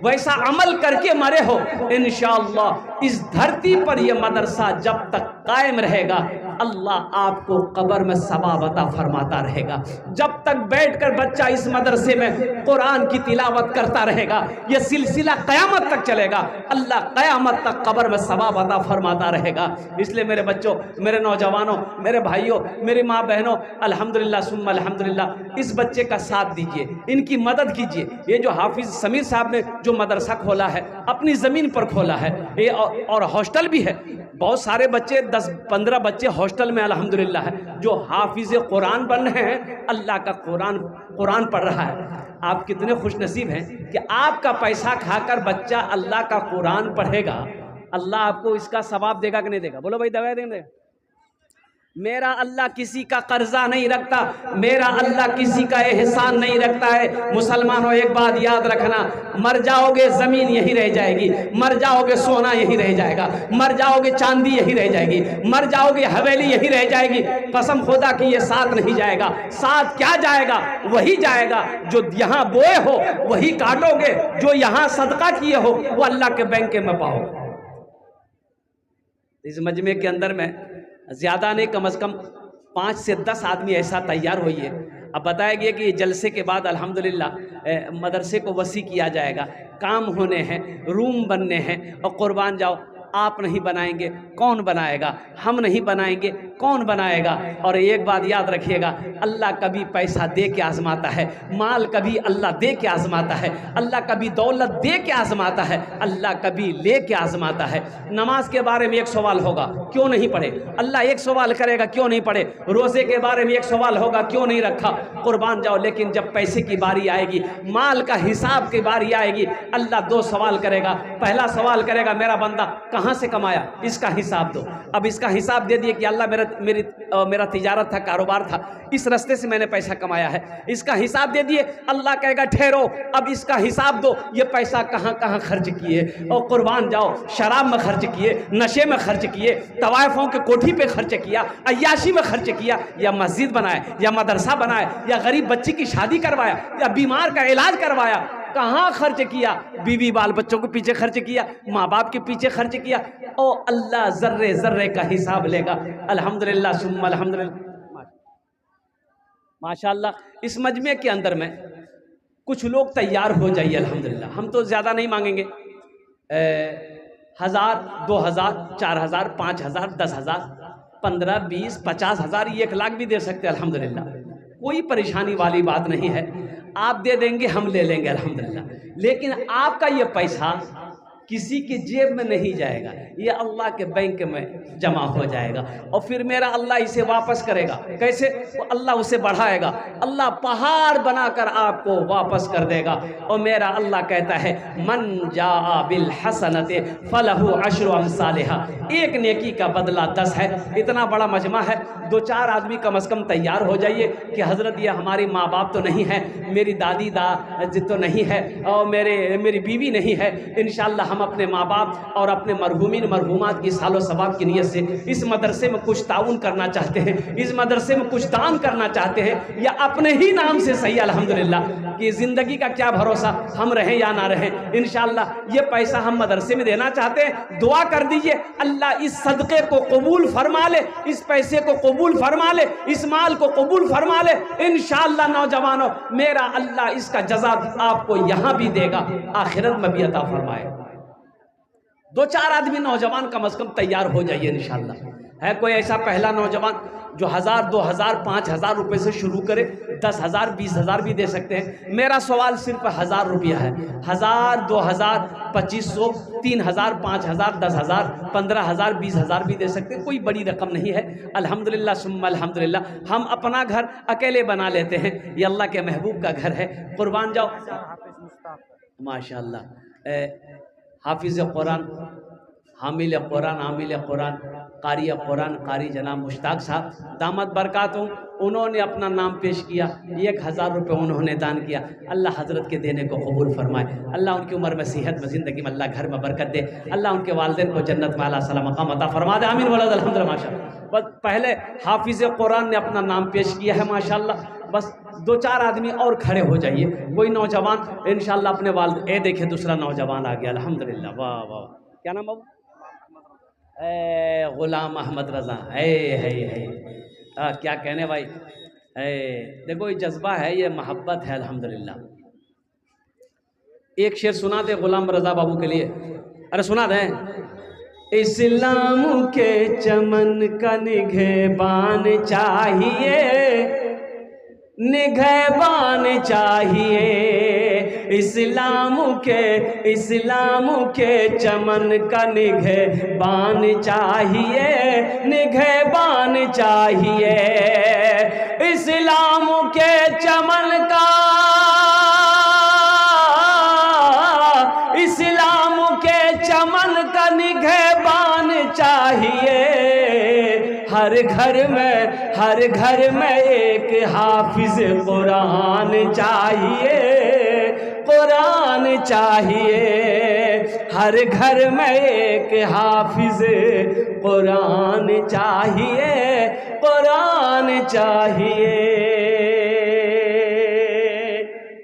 वैसा अमल करके मरे हो, इंशाअल्लाह इस धरती पर यह मदरसा जब तक कायम रहेगा अल्लाह आपको कब्र में सवाब अता फरमाता रहेगा। जब तक बैठकर बच्चा इस मदरसे में कुरान की तिलावत करता रहेगा, यह सिलसिला क़यामत तक चलेगा, अल्लाह क़यामत तक कब्र में सवाब अता फरमाता रहेगा। इसलिए मेरे बच्चों, मेरे नौजवानों, मेरे भाइयों, मेरी माँ बहनों, अल्हम्दुलिल्लाह सुम्मा अल्हम्दुलिल्लाह, इस बच्चे का साथ दीजिए, इनकी मदद कीजिए। ये जो हाफिज़ समीर साहब ने जो मदरसा खोला है, अपनी ज़मीन पर खोला है, ये और हॉस्टल भी है, बहुत सारे बच्चे 10-15 बच्चे हॉस्टल में अल्हम्दुलिल्लाह है जो हाफिज़ कुरान बन रहे हैं, अल्लाह का कुरान पढ़ रहा है। आप कितने खुशनसीब हैं कि आपका पैसा खाकर बच्चा अल्लाह का कुरान पढ़ेगा, अल्लाह आपको इसका सवाब देगा कि नहीं देगा? बोलो भाई, दवा देंगे। मेरा अल्लाह किसी का कर्जा नहीं रखता, मेरा अल्लाह किसी का एहसान नहीं रखता है। मुसलमानों, एक बात याद रखना, मर जाओगे ज़मीन यही रह जाएगी, मर जाओगे सोना यही रह जाएगा, मर जाओगे चांदी यही रह जाएगी, मर जाओगे हवेली यही रह जाएगी। कसम खुदा की ये साथ नहीं जाएगा। साथ क्या जाएगा? वही जाएगा जो यहाँ बोए हो वही काटोगे, जो यहाँ सदका किए हो वो अल्लाह के बैंक में पाओ। इस मजमे के अंदर में ज़्यादा नहीं, कम से कम 5 से 10 आदमी ऐसा तैयार हुई है। अब बताया गया कि जलसे के बाद अल्हम्दुलिल्लाह मदरसे को वसी किया जाएगा, काम होने हैं, रूम बनने हैं, और कुर्बान जाओ आप नहीं बनाएंगे कौन बनाएगा? हम नहीं बनाएंगे कौन बनाएगा? और एक बात याद रखिएगा, अल्लाह कभी पैसा दे के आजमाता है, माल कभी अल्लाह दे के आजमाता है, अल्लाह कभी दौलत दे के आजमाता है, अल्लाह कभी ले के आजमाता है। नमाज के बारे में एक सवाल होगा, क्यों नहीं पढ़े? अल्लाह एक सवाल करेगा, क्यों नहीं पढ़े? रोज़े के बारे में एक सवाल होगा, क्यों नहीं रखा? कुर्बान जाओ, लेकिन जब पैसे की बारी आएगी, माल का हिसाब की बारी आएगी, अल्लाह 2 सवाल करेगा। पहला सवाल करेगा, मेरा बंदा कहाँ से कमाया, इसका हिसाब दो। अब इसका हिसाब दे दिए कि अल्लाह मेरा तिजारत था, कारोबार था, इस रास्ते से मैंने पैसा कमाया है, इसका हिसाब दे दिए। अल्लाह कहेगा ठहरो, अब इसका हिसाब दो, ये पैसा कहाँ कहाँ खर्च किए। और कुर्बान जाओ, शराब में खर्च किए, नशे में खर्च किए, तवायफों के कोठी पे खर्च किया, अय्याशी में खर्च किया, या मस्जिद बनाए, या मदरसा बनाए, या गरीब बच्ची की शादी करवाया, या बीमार का इलाज करवाया, कहाँ खर्च किया? बीवी बाल बच्चों के पीछे खर्च किया, माँ बाप के पीछे खर्च किया। ओ अल्लाह जर्रे जर्रे का हिसाब लेगा। अल्हम्दुलिल्लाह सुम्मा अल्हम्दुलिल्लाह, माशाअल्लाह। इस मजमे के अंदर में कुछ लोग तैयार हो जाइए अल्हम्दुलिल्लाह। हम तो ज़्यादा नहीं मांगेंगे, 1000, 2000, 4000, 5000, 10,000, 15, 20, 50,000, 1 लाख भी दे सकते हैं अल्हम्दुलिल्लाह। कोई परेशानी वाली बात नहीं है, आप दे देंगे हम ले लेंगे अल्हम्दुलिल्लाह। लेकिन आपका ये पैसा किसी की जेब में नहीं जाएगा, ये अल्लाह के बैंक में जमा हो जाएगा, और फिर मेरा अल्लाह इसे वापस करेगा। कैसे? वो अल्लाह उसे बढ़ाएगा, अल्लाह पहाड़ बनाकर आपको वापस कर देगा। और मेरा अल्लाह कहता है, मन जाआ बिल हसनते फलहु अशरु अमसालिहा, एक नेकी का बदला 10 है। इतना बड़ा मजमा है, 2-4 आदमी कम से कम तैयार हो जाइए कि हज़रत ये हमारी माँ बाप तो नहीं है, मेरी दादी दादी तो नहीं है, और मेरी बीवी नहीं है। इंशाअल्लाह हम अपने माँ बाप और अपने मरहूमीन मरहूमात की सालो सवाब की नीयत से इस मदरसे में कुछ ताउन करना चाहते हैं, इस मदरसे में कुछ दान करना चाहते हैं, या अपने ही नाम से सही अल्हम्दुलिल्लाह कि ज़िंदगी का क्या भरोसा, हम रहें या ना रहें। इंशाअल्लाह ये पैसा हम मदरसे में देना चाहते हैं। दुआ कर दीजिए अल्लाह इस सदक़े को कबूल फरमा ले, इस पैसे को कबूल फरमा ले, इस माल को कबूल फरमा ले। इंशाअल्लाह नौजवानों, मेरा अल्लाह इसका जज़ा आपको यहाँ भी देगा, आखिरत में भी अता फरमाए। दो चार आदमी नौजवान कम से कम तैयार हो जाइए इंशाल्लाह। है कोई ऐसा पहला नौजवान जो 1000, 2000, 5000 रुपये से शुरू करे? 10,000, 20,000 भी दे सकते हैं। मेरा सवाल सिर्फ 1000 रुपया है। 1000, 2000, 2500, 3000, 5000, 10,000, 15,000, 20,000 भी दे सकते हैं। कोई बड़ी रकम नहीं है। अल्हम्दुलिल्लाह सुम्मा अल्हम्दुलिल्लाह, हम अपना घर अकेले बना लेते हैं। ये अल्लाह के महबूब का घर है। कुर्बान जाओ माशाअल्लाह। हाफिज़ कुरान, हामिल कुरान, आमिल कुरान, कारी कुरान, कारी जनाब मुश्ताक साहब दामद बरकातुम, उन्होंने अपना नाम पेश किया। 1000 रुपये उन्होंने दान किया। अल्लाह हज़रत के देने को कबूल फरमाए। अल्लाह उनकी उम्र में सेहत में ज़िंदगी में अल्लाह घर में बरकत दे। अल्लाह उनके वालिदैन को जन्नत में आला सलाम मकाम अता फरमा दे। आमीन वलद अल्हम्दुलिल्लाह माशाअल्लाह। बस पहले हाफिज़ कुरान ने अपना नाम पेश किया है माशाअल्लाह। बस दो चार आदमी और खड़े हो जाइए। कोई नौजवान इंशाअल्लाह अपने वालिद, ए देखिए दूसरा नौजवान आ गया अल्हम्दुलिल्लाह। वाह वाह, क्या नाम बाबू? गुलाम अहमद रज़ा। है क्या कहने भाई। देखो ये जज्बा है, ये मोहब्बत है अल्हम्दुलिल्लाह। एक शेर सुना दे गुलाम रज़ा बाबू के लिए। अरे सुना दें। इस्लाम के चमन का निगहबान चाहिए, निगहबान चाहिए। इस्लाम के चमन का निगहबान चाहिए, निगहबान चाहिए। इस्लाम के चमन का, इस्लाम के चमन का निगहबान चाहिए। हर घर में एक हाफिज कुरान चाहिए, कुरान चाहिए। हर घर में एक हाफिज कुरान चाहिए, कुरान चाहिए।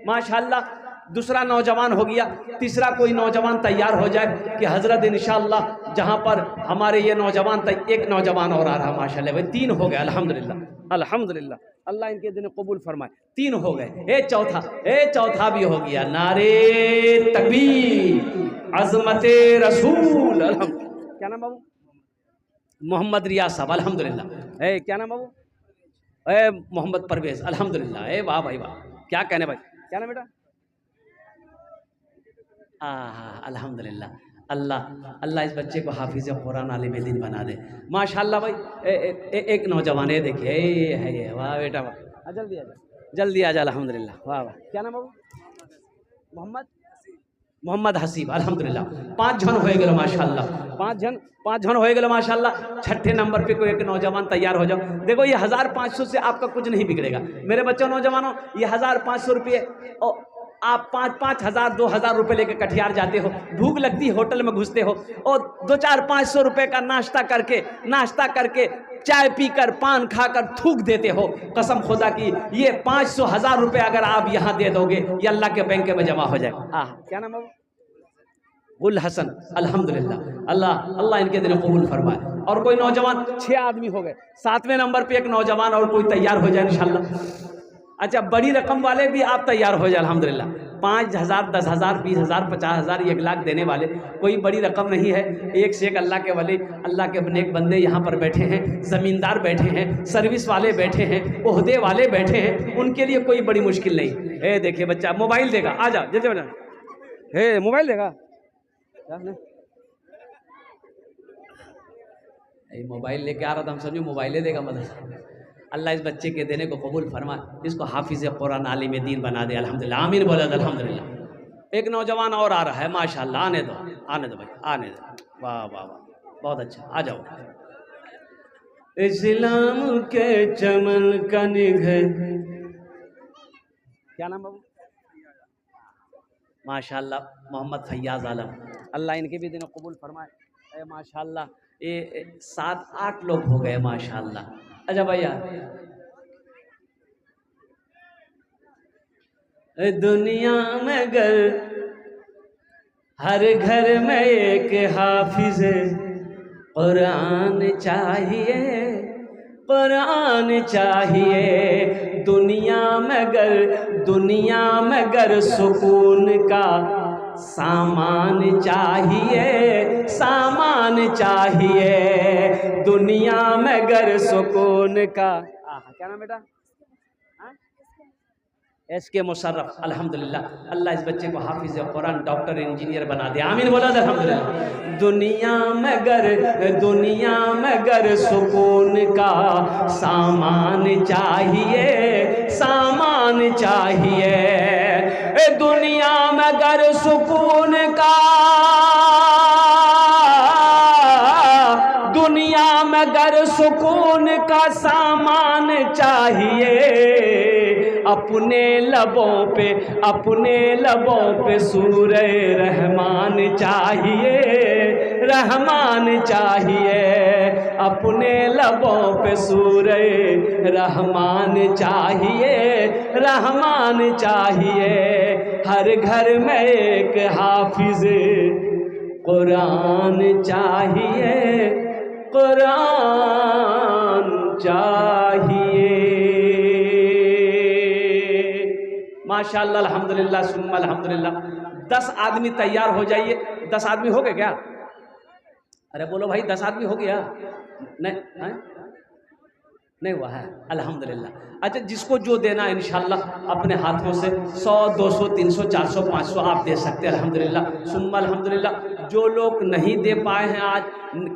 माशाअल्लाह दूसरा नौजवान हो गया। तीसरा कोई नौजवान तैयार हो जाए कि हज़रत इंशाअल्लाह जहाँ पर हमारे ये नौजवान, एक नौजवान और आ रहा माशाअल्लाह। भाई 3 हो गए अल्हम्दुलिल्लाह, अल्हम्दुलिल्लाह। अल्लाह इनके दिन कबूल फरमाए। 3 हो गए। चौथा भी हो गया। नारे तकबीर, अज़मते रसूल। क्या नाम बाबू? मोहम्मद रियाज साहब अल्हम्दुलिल्लाह। क्या नाम बाबू? मोहम्मद परवेज़ अल्हम्दुलिल्लाह। वाह भाई वाह, क्या कहने भाई। क्या नाम बेटा? अल्हम्दुलिल्लाह। अल्लाह इस बच्चे को हाफिज़ कुरान आलिम दीन बना दे माशाअल्लाह। भाई एक नौजवान है, देखिए है। वाह बेटा वाह, जल्दी आ जा अल्हम्दुलिल्लाह। वाह वाह, क्या नाम बाबू? मोहम्मद हसीब अल्हम्दुलिल्लाह। 5 जन हो गए माशाअल्लाह। 5 जन हो गए माशाअल्लाह। छठे नंबर पे कोई एक नौजवान तैयार हो जाओ। देखो ये 1500 से आपका कुछ नहीं बिगड़ेगा मेरे बच्चों नौजवानों। ये 1500 रुपये और आप 5,000, 2,000 रुपये लेके कटिहार जाते हो, भूख लगती होटल में घुसते हो और 2-4-500 रुपये का नाश्ता करके चाय पीकर पान खाकर थूक देते हो। कसम खुदा की ये 500-1000 रुपये अगर आप यहाँ दे दोगे ये अल्लाह के बैंक में जमा हो जाएगा। क्या नाम है? गुल हसन अल्हम्दुलिल्लाह। अल्लाह इनके दिन कबूल फरमाए। और कोई नौजवान, 6 आदमी हो गए। 7वें नंबर पे एक नौजवान और कोई तैयार हो जाए इंशाल्लाह। अच्छा बड़ी रकम वाले भी आप तैयार हो जाए अल्हम्दुलिल्लाह। 5,000, 10,000, 20,000, 50,000, 1 लाख देने वाले कोई बड़ी रकम नहीं है। एक से एक अल्लाह के वली, अल्लाह के नेक बंदे यहाँ पर बैठे हैं, ज़मींदार बैठे हैं, सर्विस वाले बैठे हैं, ओहदे वाले बैठे हैं। उनके लिए कोई बड़ी मुश्किल नहीं। देखिए बच्चा मोबाइल देगा, आ जा जल्दी बना। मोबाइल देगा, मोबाइल लेके आ रहा था, हम समझो मोबाइल देगा मतलब। अल्लाह इस बच्चे के देने को कबूल फरमाए, इसको हाफिज़ कुरान आलिम दीन बना दे अल्हम्दुलिल्लाह। आमीन बोले अल्हम्दुलिल्लाह। एक नौजवान और आ रहा है माशाअल्लाह। आने दो भाई, आने दो। वाह वाह वाह, बहुत अच्छा, आ जाओ। इस्लाम के चमन का निगह, क्या नाम बाबू? माशाअल्लाह मोहम्मद फैयाज आलम। अल्लाह इनके भी दिन कबूल फरमाए माशाअल्लाह। ये 7-8 लोग हो गए माशाअल्लाह। अच्छा भैया, दुनिया में गर हर घर में एक हाफिज कुरान चाहिए, कुरान चाहिए। दुनिया में गर सुकून का सामान चाहिए, सामान चाहिए, दुनिया में गर सुकून का। क्या नाम बेटा? एसके मुशर्रफ। अल्हम्दुलिल्लाह, अल्लाह इस बच्चे को हाफिज़ कुरान, डॉक्टर, इंजीनियर बना दे। आमीन बोला अल्हम्दुलिल्लाह। दुनिया में गर सुकून का सामान चाहिए, सामान चाहिए, दुनिया में गर सुकून का, दुनिया में गर सुकून का सामान चाहिए, अपने लबों पे सूरे रहमान चाहिए, रहमान चाहिए, अपने लबों पे सूरे रहमान चाहिए, रहमान चाहिए, हर घर में एक हाफिज कुरान चाहिए, कुरान चाहिए। माशाअल्लाह, अल्हम्दुलिल्लाह, सुम्मा अल्हम्दुलिल्लाह। 10 आदमी तैयार हो जाइए। 10 आदमी हो गए क्या? अरे बोलो भाई, 10 आदमी हो गया? नहीं, नहीं हुआ है। अल्हम्दुलिल्लाह। अच्छा, जिसको जो देना इंशाअल्लाह अपने हाथों से 100, 200, 300, 400, 500 आप दे सकते हैं। अल्हम्दुलिल्लाह, सुम्मा अल्हम्दुलिल्लाह। जो लोग नहीं दे पाए हैं आज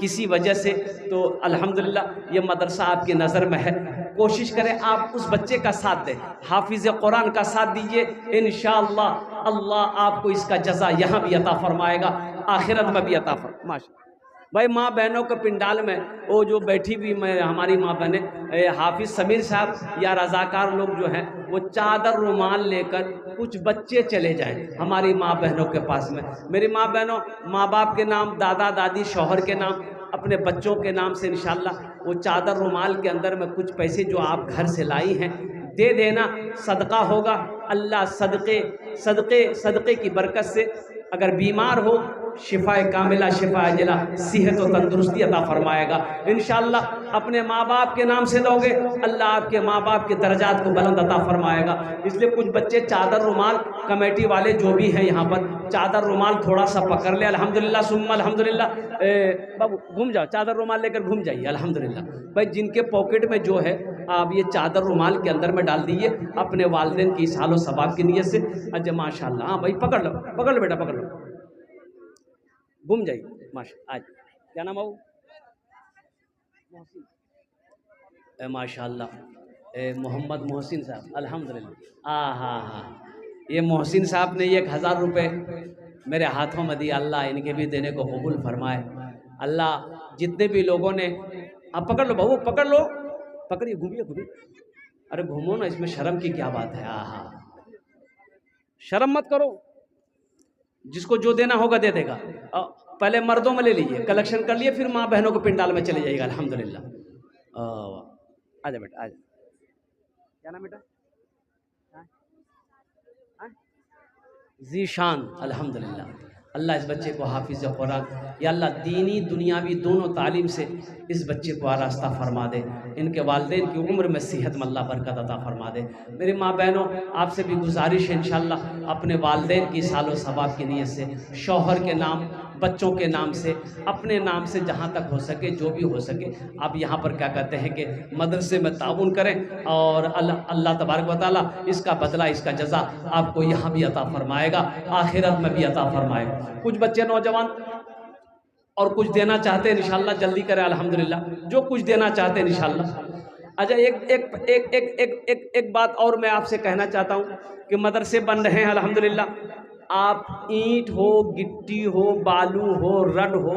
किसी वजह से, तो अल्हम्दुलिल्लाह ये मदरसा आपकी नज़र में है। कोशिश करें आप उस बच्चे का साथ दें, हाफिज़ कुरान का साथ दीजिए। इंशाअल्लाह अल्लाह आपको इसका जज़ा यहाँ भी अता फरमाएगा, आखिरत में भी अता फरमाएगा। माशा भाई, माँ बहनों के पिंडाल में वो जो बैठी भी मैं हमारी माँ बहनें, हाफिज़ समीर साहब या रज़ाकार लोग जो हैं, वो चादर रुमाल लेकर कुछ बच्चे चले जाएं हमारी माँ बहनों के पास में। मेरी माँ बहनों, माँ बाप के नाम, दादा दादी, शौहर के नाम, अपने बच्चों के नाम से इंशाअल्लाह वो चादर रुमाल के अंदर में कुछ पैसे जो आप घर से लाई हैं दे देना, सदका होगा। अल्लाह सदक़े की बरकत से अगर बीमार हो शिफाए कामिला, शिफाए अजला, सेहत और तंदुरुस्ती अता फरमाएगा इंशाअल्लाह। अपने माँ बाप के नाम से दोगे, अल्लाह आपके माँ बाप के दर्जात को बुलंद अता फरमाएगा। इसलिए कुछ बच्चे चादर रुमाल, कमेटी वाले जो भी हैं यहाँ पर, चादर रुमाल थोड़ा सा पकड़ ले। अल्हम्दुलिल्लाह, सुम्मा अल्हम्दुलिल्लाह। बाबू घूम जाओ, चादर रुमाल लेकर घूम जाइए। अल्हम्दुलिल्लाह भाई, जिनके पॉकेट में जो है आप ये चादर रुमाल के अंदर में डाल दीजिए अपने वालिदैन की सालो सवाब की नीयत से। अच्छा माशाअल्लाह, हाँ भाई पकड़ लो बेटा, पकड़ लो, घूम जाइए। माशा, आज क्या नाम है वो? माशाअल्लाह, मोहम्मद मोहसिन साहब। अल्हम्दुलिल्लाह। हाँ, ये मोहसिन साहब ने 1000 रुपये मेरे हाथों में दिया। अल्लाह इनके भी देने को कबूल फरमाए। अल्लाह जितने भी लोगों ने, आप पकड़ लो बहू, पकड़ लो, पकड़िए, घूमिए। अरे घूमो ना, इसमें शर्म की क्या बात है? हाँ, शर्म मत करो, जिसको जो देना होगा दे देगा। पहले मर्दों में ले लीजिए, कलेक्शन कर लिए, फिर माँ बहनों के पिंडाल में चले जाइएगा। अल्हम्दुलिल्लाह। आजा बेटा, आजा। क्या नाम बेटा? ज़ीशान। अल्हम्दुलिल्लाह, अल्लाह इस बच्चे को हाफिज़ कुरान, या अल्लाह दीनी दुनियावी दोनों तालीम से इस बच्चे को आरास्ता फरमा दे। इनके वालिदैन की उम्र में सेहत में अल्लाह बरकत अता फरमा दे। मेरी माँ बहनों, आपसे भी गुजारिश है इंशाअल्लाह अपने वालिदैन की सालो सवाब की नीयत से, शौहर के नाम, बच्चों के नाम से, अपने नाम से, जहाँ तक हो सके, जो भी हो सके, आप यहाँ पर क्या कहते हैं कि मदरसे में ताउन करें और अल्लाह तबारक व तआला इसका बदला, इसका जज़ा आपको यहाँ भी अता फरमाएगा, आखिरत में भी अता फरमाएगा। कुछ बच्चे नौजवान और कुछ देना चाहते हैं इंशाअल्लाह, जल्दी करें। अल्हम्दुलिल्लाह, जो कुछ देना चाहते हैं इंशाअल्लाह। अच्छा, एक बात और मैं आपसे कहना चाहता हूँ कि मदरसे बन रहे हैं अल्हम्दुलिल्लाह। आप ईंट हो, गिट्टी हो, बालू हो, रड हो,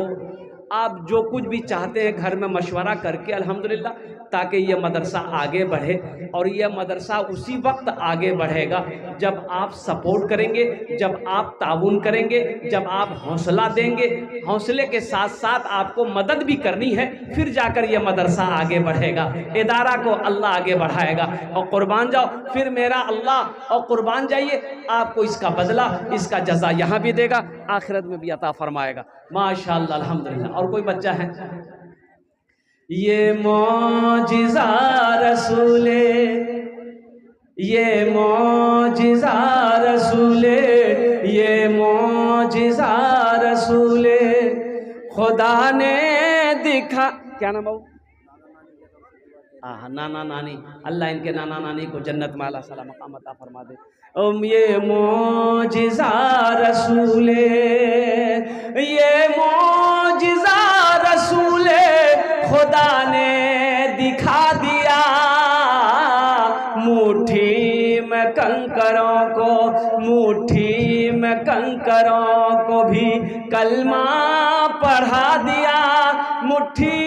आप जो कुछ भी चाहते हैं घर में मशवरा करके अल्हम्दुलिल्लाह, ताकि ये मदरसा आगे बढ़े। और यह मदरसा उसी वक्त आगे बढ़ेगा जब आप सपोर्ट करेंगे, जब आप ताउन करेंगे, जब आप हौसला देंगे। हौसले के साथ साथ आपको मदद भी करनी है, फिर जाकर यह मदरसा आगे बढ़ेगा, इदारा को अल्लाह आगे बढ़ाएगा। और कुर्बान जाओ, फिर मेरा अल्लाह, और कुर्बान जाइए, आपको इसका बदला, इसका जज़ा यहाँ भी देगा, आखिरत में भी अता फरमाएगा। माशाअल्लाह, अल्हम्दुलिल्लाह। और कोई बच्चा है? ये मौजिज़ा रसूले, ये मौजिज़ा रसूले, ये खुदा ने दिखा, क्या नाम है? नाना नानी, अल्लाह इनके नाना नानी को जन्नत में अल्लाह सलाम मकाम अता फरमा दे। ये मोजिज़ा रसूले, ये मोजिज़ा रसूले खुदा ने दिखा दिया, मुट्ठी में कंकरों को, मुट्ठी में कंकरों को भी कलमा पढ़ा दिया, मुट्ठी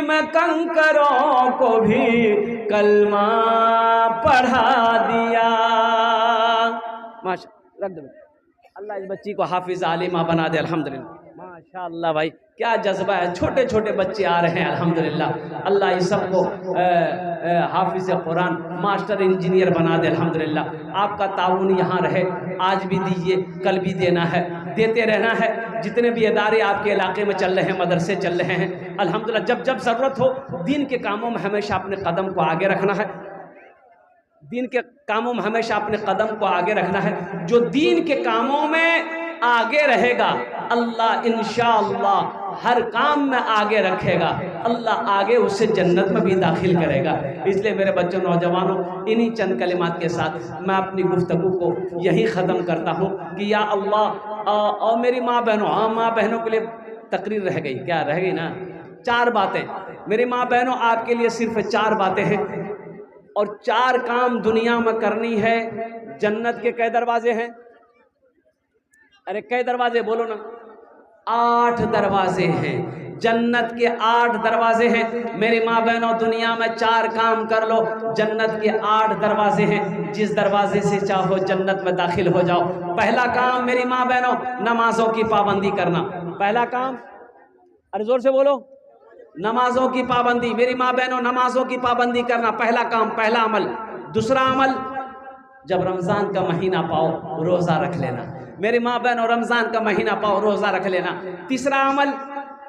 में कंकरों को भी कलमा पढ़ा दिया। माशा रख दो, अल्लाह इस बच्ची को हाफिज आलिमा बना दे। अल्हम्दुलिल्लाह, माशाअल्लाह भाई क्या जज्बा है। छोटे छोटे बच्चे आ रहे हैं अल्हम्दुलिल्लाह। अल्लाह इस सबको हाफिज कुरान, मास्टर इंजीनियर बना दे अल्हम्दुलिल्लाह। आपका ताउन यहाँ रहे, आज भी दीजिए, कल भी देना है, देते रहना है। जितने भी इदारे आपके इलाके में चल रहे हैं, मदरसे चल रहे हैं, अल्हम्दुलिल्लाह जब जब ज़रूरत हो दीन के कामों में हमेशा अपने कदम को आगे रखना है। दीन के कामों में हमेशा अपने कदम को आगे रखना है। जो दीन के कामों में आगे रहेगा अल्लाह इंशाअल्लाह हर काम में आगे रखेगा, अल्लाह आगे उससे जन्नत में भी दाखिल करेगा। इसलिए मेरे बच्चों, नौजवानों, इन्हीं चंद कलिमात के साथ मैं अपनी गुफ्तगू को यही ख़त्म करता हूँ कि या अल्लाह। और मेरी माँ बहनों, हाँ माँ बहनों के लिए तकरीर रह गई, क्या रह गई ना, 4 बातें। मेरी माँ बहनों, आपके लिए सिर्फ 4 बातें हैं और 4 काम दुनिया में करनी है। जन्नत के कै दरवाजे हैं? अरे कै दरवाजे बोलो ना? 8 दरवाजे हैं। जन्नत के 8 दरवाजे हैं। मेरी माँ बहनों, दुनिया में 4 काम कर लो, जन्नत के 8 दरवाजे हैं। जिस दरवाजे से चाहो जन्नत में दाखिल हो जाओ। पहला काम मेरी माँ बहनों, नमाजों की पाबंदी करना। पहला काम, अरे जोर से बोलो, नमाजों की पाबंदी। मेरी माँ बहनों, नमाजों की पाबंदी करना पहला काम, पहला अमल। दूसरा अमल, जब रमज़ान का महीना पाओ रोज़ा रख लेना। मेरी माँ बहनों, रमज़ान का महीना पाओ रोज़ा रख लेना। तीसरा अमल,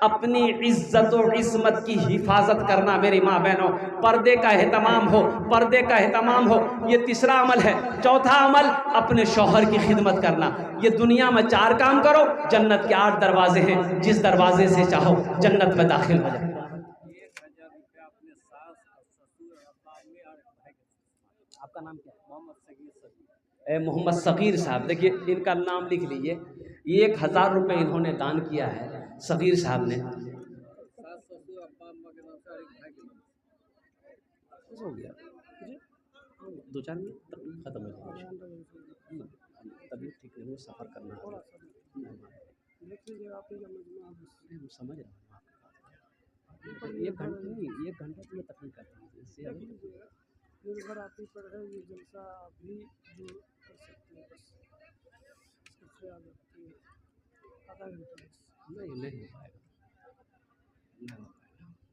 अपनी इज्जत और इस्मत की हिफाजत करना। मेरी माँ बहनों, पर्दे का एहतमाम हो, पर्दे का एहतमाम हो, ये तीसरा अमल है। चौथा अमल, अपने शौहर की खिदमत करना। ये दुनिया में 4 काम करो, जन्नत के 8 दरवाजे हैं, जिस दरवाजे से चाहो जन्नत में दाखिल हो जाओ। आपका नाम क्या है? मोहम्मद सगीर साहब। देखिए इनका नाम लिख लीजिए। 1000 रुपये इन्होंने दान किया है सगीर साहब ने। हो गया 2-4 मिनट खत्म हो जाएगा। तभी ठीक नहीं, वो सफ़र करना है। समझ रहे हैं, 1 घंटा नहीं, 1 घंटा तो तकलीफ करते हैं। इससे निर्भर आपकी पर है, ये जलसा भी जो कर सकते हैं, बस इससे आगे आधा घंटा नहीं हो पाएगा, नहीं हो पाएगा।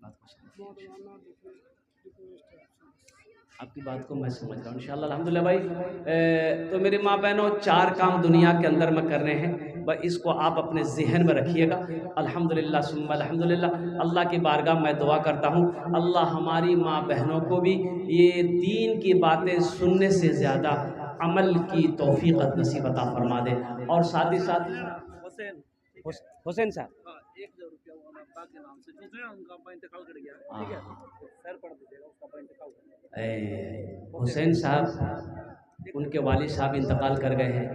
बात आपकी बात को मैं समझ रहा हूँ इंशाअल्लाह अल्हम्दुलिल्लाह भाई। तो मेरी माँ बहनों, 4 काम दुनिया के अंदर में करने हैं, बस इसको आप अपने जहन में रखिएगा। अल्हम्दुलिल्लाह सुम्मा अल्हम्दुलिल्लाह। अल्लाह की बारगाह में दुआ करता हूँ, अल्लाह हमारी माँ बहनों को भी ये दीन की बातें सुनने से ज़्यादा अमल की तौफीक नसीब अता फरमा दे। और साथ ही साथ हुसैन साहब हुसैन साहब, उनके वालिद साहब इंतकाल कर गए हैं।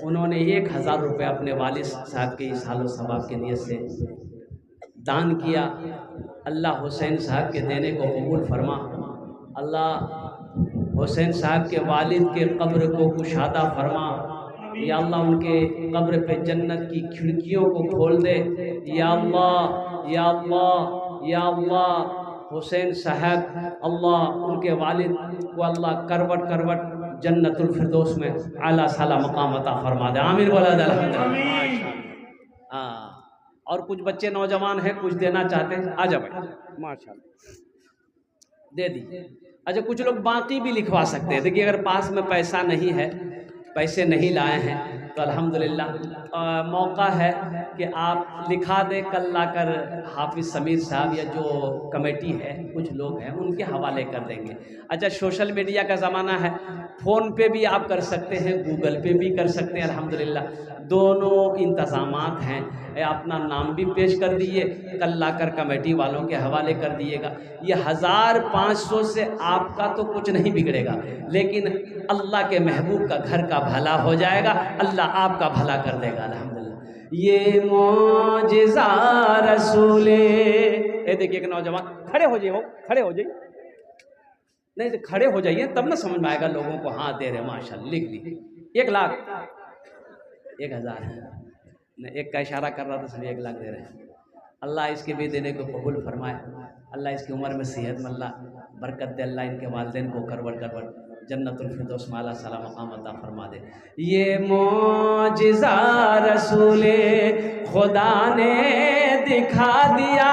उन्होंने 1000 रुपये अपने वालिद साहब के इसालो सवाब के नियत से दान किया। अल्लाह हुसैन साहब के देने को कबूल फरमा। अल्लाह हुसैन साहब के वालिद के कब्र को कुशादा फरमा। या अल्लाह उनके कब्र पे जन्नत की खिड़कियों को खोल दे। या अल्लाह, या अल्लाह, या अल्लाह। हुसैन साहब, अल्लाह उनके वालिद को अल्लाह करवट करवट जन्नतुल फिरदौस में आला साला मकाम अता फरमा दे। आमीन बोला अल्हम्दुलिल्लाह। और कुछ बच्चे नौजवान हैं, कुछ देना चाहते हैं, आ जाओ भाई, माशाल्लाह दे दी। अच्छा, कुछ लोग बाकी भी लिखवा सकते हैं। देखिए अगर पास में पैसा नहीं है, पैसे नहीं लाए हैं, तो अल्हम्दुलिल्लाह मौका है कि आप लिखा दें, कल लाकर हाफिज़ समीर साहब या जो कमेटी है कुछ लोग हैं उनके हवाले कर देंगे। अच्छा, सोशल मीडिया का ज़माना है, फ़ोन पे भी आप कर सकते हैं, गूगल पे भी कर सकते हैं। अल्हम्दुलिल्लाह दोनों इंतज़ामात हैं। अपना नाम भी पेश कर दिए, कल लाकर कमेटी वालों के हवाले कर दिएगा। ये 1500 से आपका तो कुछ नहीं बिगड़ेगा, लेकिन अल्लाह के महबूब का घर का भला हो जाएगा, अल्लाह आपका भला कर देगा। अल्हम्दुलिल्लाह ये मौजिज़ा रसूले। ये देखिए एक नौजवान, खड़े हो जाइए, वो खड़े हो जाइए, नहीं तो खड़े हो जाइए तब ना समझ में आएगा लोगों को। हाँ दे रहे, माशाल्लाह, लिख दी 1 लाख 1000 नहीं, एक का इशारा कर रहा था, सभी 1 लाख दे रहे हैं। अल्लाह इसके भी देने को कबूल फरमाए, अल्लाह इसकी उम्र में सेहत में अल्लाह बरकत दे, अल्लाह इनके वालिदैन को करवट जन्नतुल फिरदौस में आला साला मकाम अता फरमा दे। ये मौजिज़ा रसूले खुदा ने दिखा दिया,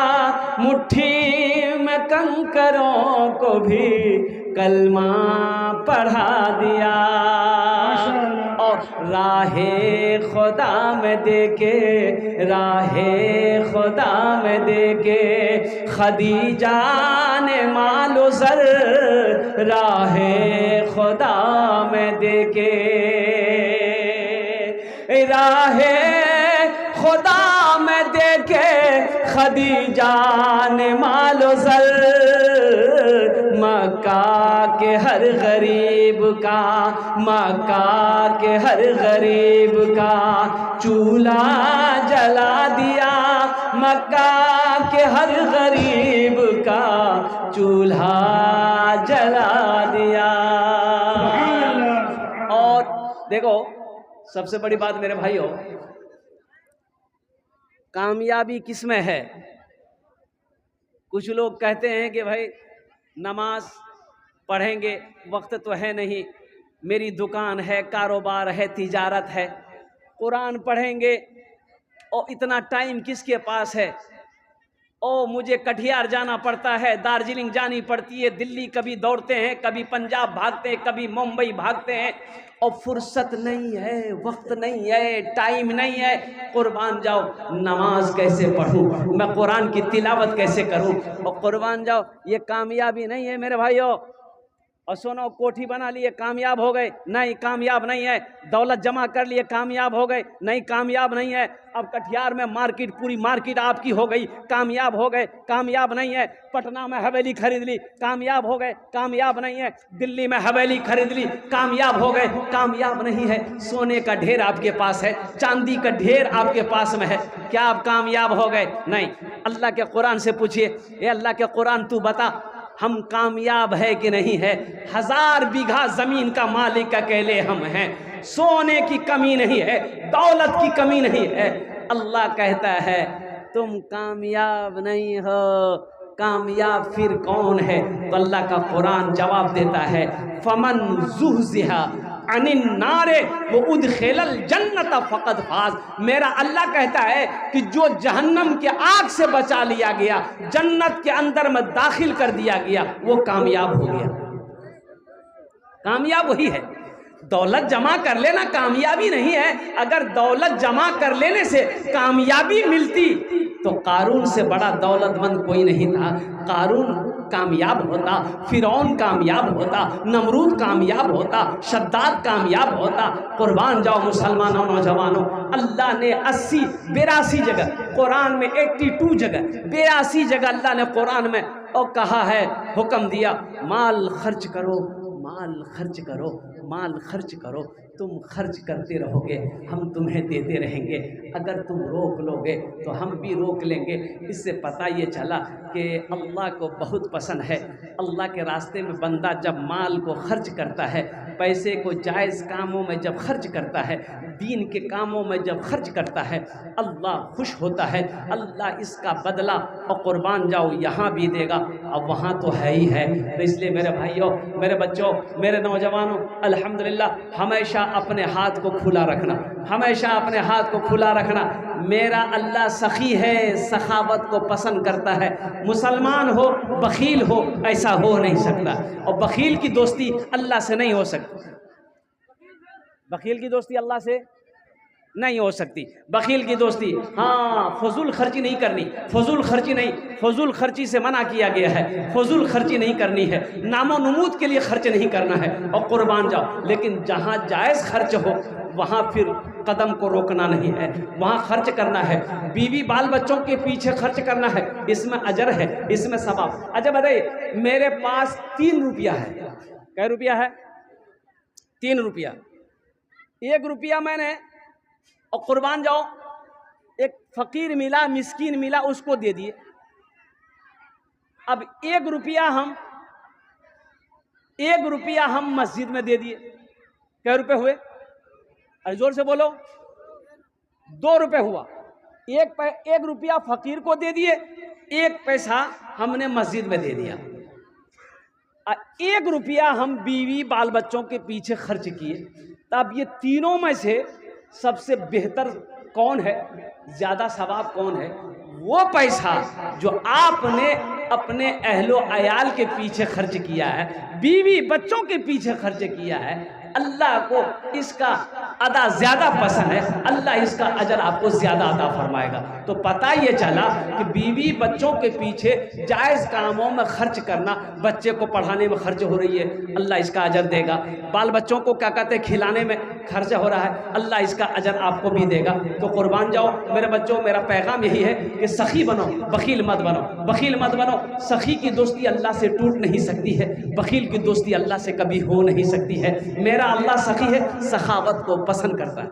मुट्ठी में कंकरों को भी कलमा पढ़ा दिया, और राहे खुदा में देके, राहे खुदा में देके खदीजा ने मालो सर, राहे खुदा में देके, राहे खुदा में देके खदीजा ने मालो सर, मक्का के हर गरीब का, मक्का के हर गरीब का चूल्हा जला दिया, मक्का के हर गरीब का चूल्हा जला दिया। और देखो सबसे बड़ी बात मेरे भाइयों, कामयाबी किस में है? कुछ लोग कहते हैं कि भाई नमाज पढ़ेंगे, वक्त तो है नहीं, मेरी दुकान है, कारोबार है, तिजारत है, कुरान पढ़ेंगे और इतना टाइम किसके पास है? ओ मुझे कटिहार जाना पड़ता है, दार्जिलिंग जानी पड़ती है, दिल्ली कभी दौड़ते हैं, कभी पंजाब भागते हैं, कभी मुंबई भागते हैं, और फुर्सत नहीं है, वक्त नहीं है, टाइम नहीं है। कुर्बान जाओ, नमाज कैसे पढ़ूं मैं, कुरान की तिलावत कैसे करूं? और कुर्बान जाओ, ये कामयाबी नहीं है मेरे भाइयों। और सुनो, कोठी बना लिए कामयाब हो गए? नहीं, कामयाब नहीं है। दौलत जमा कर लिए कामयाब हो गए? नहीं, कामयाब नहीं है। अब कटिहार में मार्केट, पूरी मार्केट आपकी हो गई, कामयाब हो गए? कामयाब नहीं है। पटना में हवेली खरीद ली, कामयाब हो गए? कामयाब नहीं है। दिल्ली में हवेली खरीद ली, कामयाब हो गए? कामयाब नहीं है। सोने का ढेर आपके पास है, चांदी का ढेर आपके पास में है, क्या आप कामयाब हो गए? नहीं। अल्लाह के कुरान से पूछिए, ये अल्लाह के कुरान तू बता, हम कामयाब है कि नहीं है? 1000 बीघा जमीन का मालिक अकेले हम हैं, सोने की कमी नहीं है, दौलत की कमी नहीं है। अल्लाह कहता है तुम कामयाब नहीं हो, कामयाब फिर कौन है? तो अल्लाह का कुरान जवाब देता है, फमन ज़ुहज़िहा अनिन नारे वो उदखिलल जन्नत फ़क़द फाज़। मेरा अल्लाह कहता है कि जो जहन्नम के आग से बचा लिया गया, जन्नत के अंदर में दाखिल कर दिया गया, वो कामयाब हो गया। कामयाब वही है। दौलत जमा कर लेना कामयाबी नहीं है। अगर दौलत जमा कर लेने से कामयाबी मिलती तो कारून से बड़ा दौलतमंद कोई नहीं था। कारून कामयाब होता, फिरौन कामयाब होता, नमरूद कामयाब होता, शद्दाद कामयाब होता। कुर्बान जाओ मुसलमानों, नौजवानों, अल्लाह ने 82 जगह कुरान में, 82 जगह, 82 जगह अल्लाह ने कुरान में और कहा है, हुक्म दिया, माल खर्च करो, माल खर्च करो, माल खर्च करो। तुम खर्च करते रहोगे, हम तुम्हें देते रहेंगे। अगर तुम रोक लोगे तो हम भी रोक लेंगे। इससे पता ये चला कि अल्लाह को बहुत पसंद है। अल्लाह के रास्ते में बंदा जब माल को खर्च करता है, पैसे को जायज़ कामों में जब खर्च करता है, दीन के कामों में जब खर्च करता है, अल्लाह खुश होता है। अल्लाह इसका बदला और कुर्बान जाओ यहाँ भी देगा, अब वहाँ तो है ही है। तो इसलिए मेरे भाइयों, मेरे बच्चों, मेरे नौजवानों, अल्हम्दुलिल्लाह हमेशा अपने हाथ को खुला रखना, हमेशा अपने हाथ को खुला रखना। मेरा अल्लाह सखी है, सखावत को पसंद करता है। मुसलमान हो, बखील हो, ऐसा हो नहीं सकता। और बखील की दोस्ती अल्लाह से नहीं हो सकती। बखील की दोस्ती अल्लाह से नहीं हो सकती। बखील की दोस्ती, हाँ, फजूल खर्ची नहीं करनी, फजूल खर्ची नहीं, फजूल खर्ची से मना किया गया है, फजूल खर्ची नहीं करनी है, नामो नमूद के लिए खर्च नहीं करना है और कुर्बान जाओ। लेकिन जहाँ जायज़ खर्च हो वहाँ फिर कदम को रोकना नहीं है, वहाँ खर्च करना है। बीवी बाल बच्चों के पीछे खर्च करना है, इसमें अजर है, इसमें सवाब। अच्छा बताइए, मेरे पास 3 रुपया है, कै रुपया है? 3 रुपया। 1 रुपया मैंने और कुर्बान जाओ, एक फ़कीर मिला, मिस्कीन मिला, उसको दे दिए। अब 1 रुपया हम मस्जिद में दे दिए, कै रुपए हुए? अरे जोर से बोलो। 2 रुपए हुआ। 1 रुपया फ़कीर को दे दिए, 1 पैसा हमने मस्जिद में दे दिया। 1 रुपया हम बीवी बाल बच्चों के पीछे खर्च किए। तब ये तीनों में से सबसे बेहतर कौन है, ज़्यादा सवाब कौन है? वो पैसा जो आपने अपने अहलो अयाल के पीछे खर्च किया है, बीवी बच्चों के पीछे खर्च किया है। अल्लाह को इसका अदा ज़्यादा पसंद है, अल्लाह इसका अजर आपको ज़्यादा अदा फरमाएगा। तो पता ये चला कि बीवी बच्चों के पीछे जायज़ कामों में खर्च करना, बच्चे को पढ़ाने में खर्च हो रही है, अल्लाह इसका अजर देगा। बाल बच्चों को क्या कहते हैं, खिलाने में खर्च हो रहा है, अल्लाह इसका अजर आपको भी देगा। तो कुर्बान जाओ मेरे बच्चों। मेरा पैगाम यही है कि सखी बनो, बखील मत बनो, बखील मत बनो। सखी की दोस्ती अल्लाह से टूट नहीं सकती है, बखील की दोस्ती अल्लाह से कभी हो नहीं सकती है। मेरा अल्लाह सखी है, सखावत को पसंद करता है।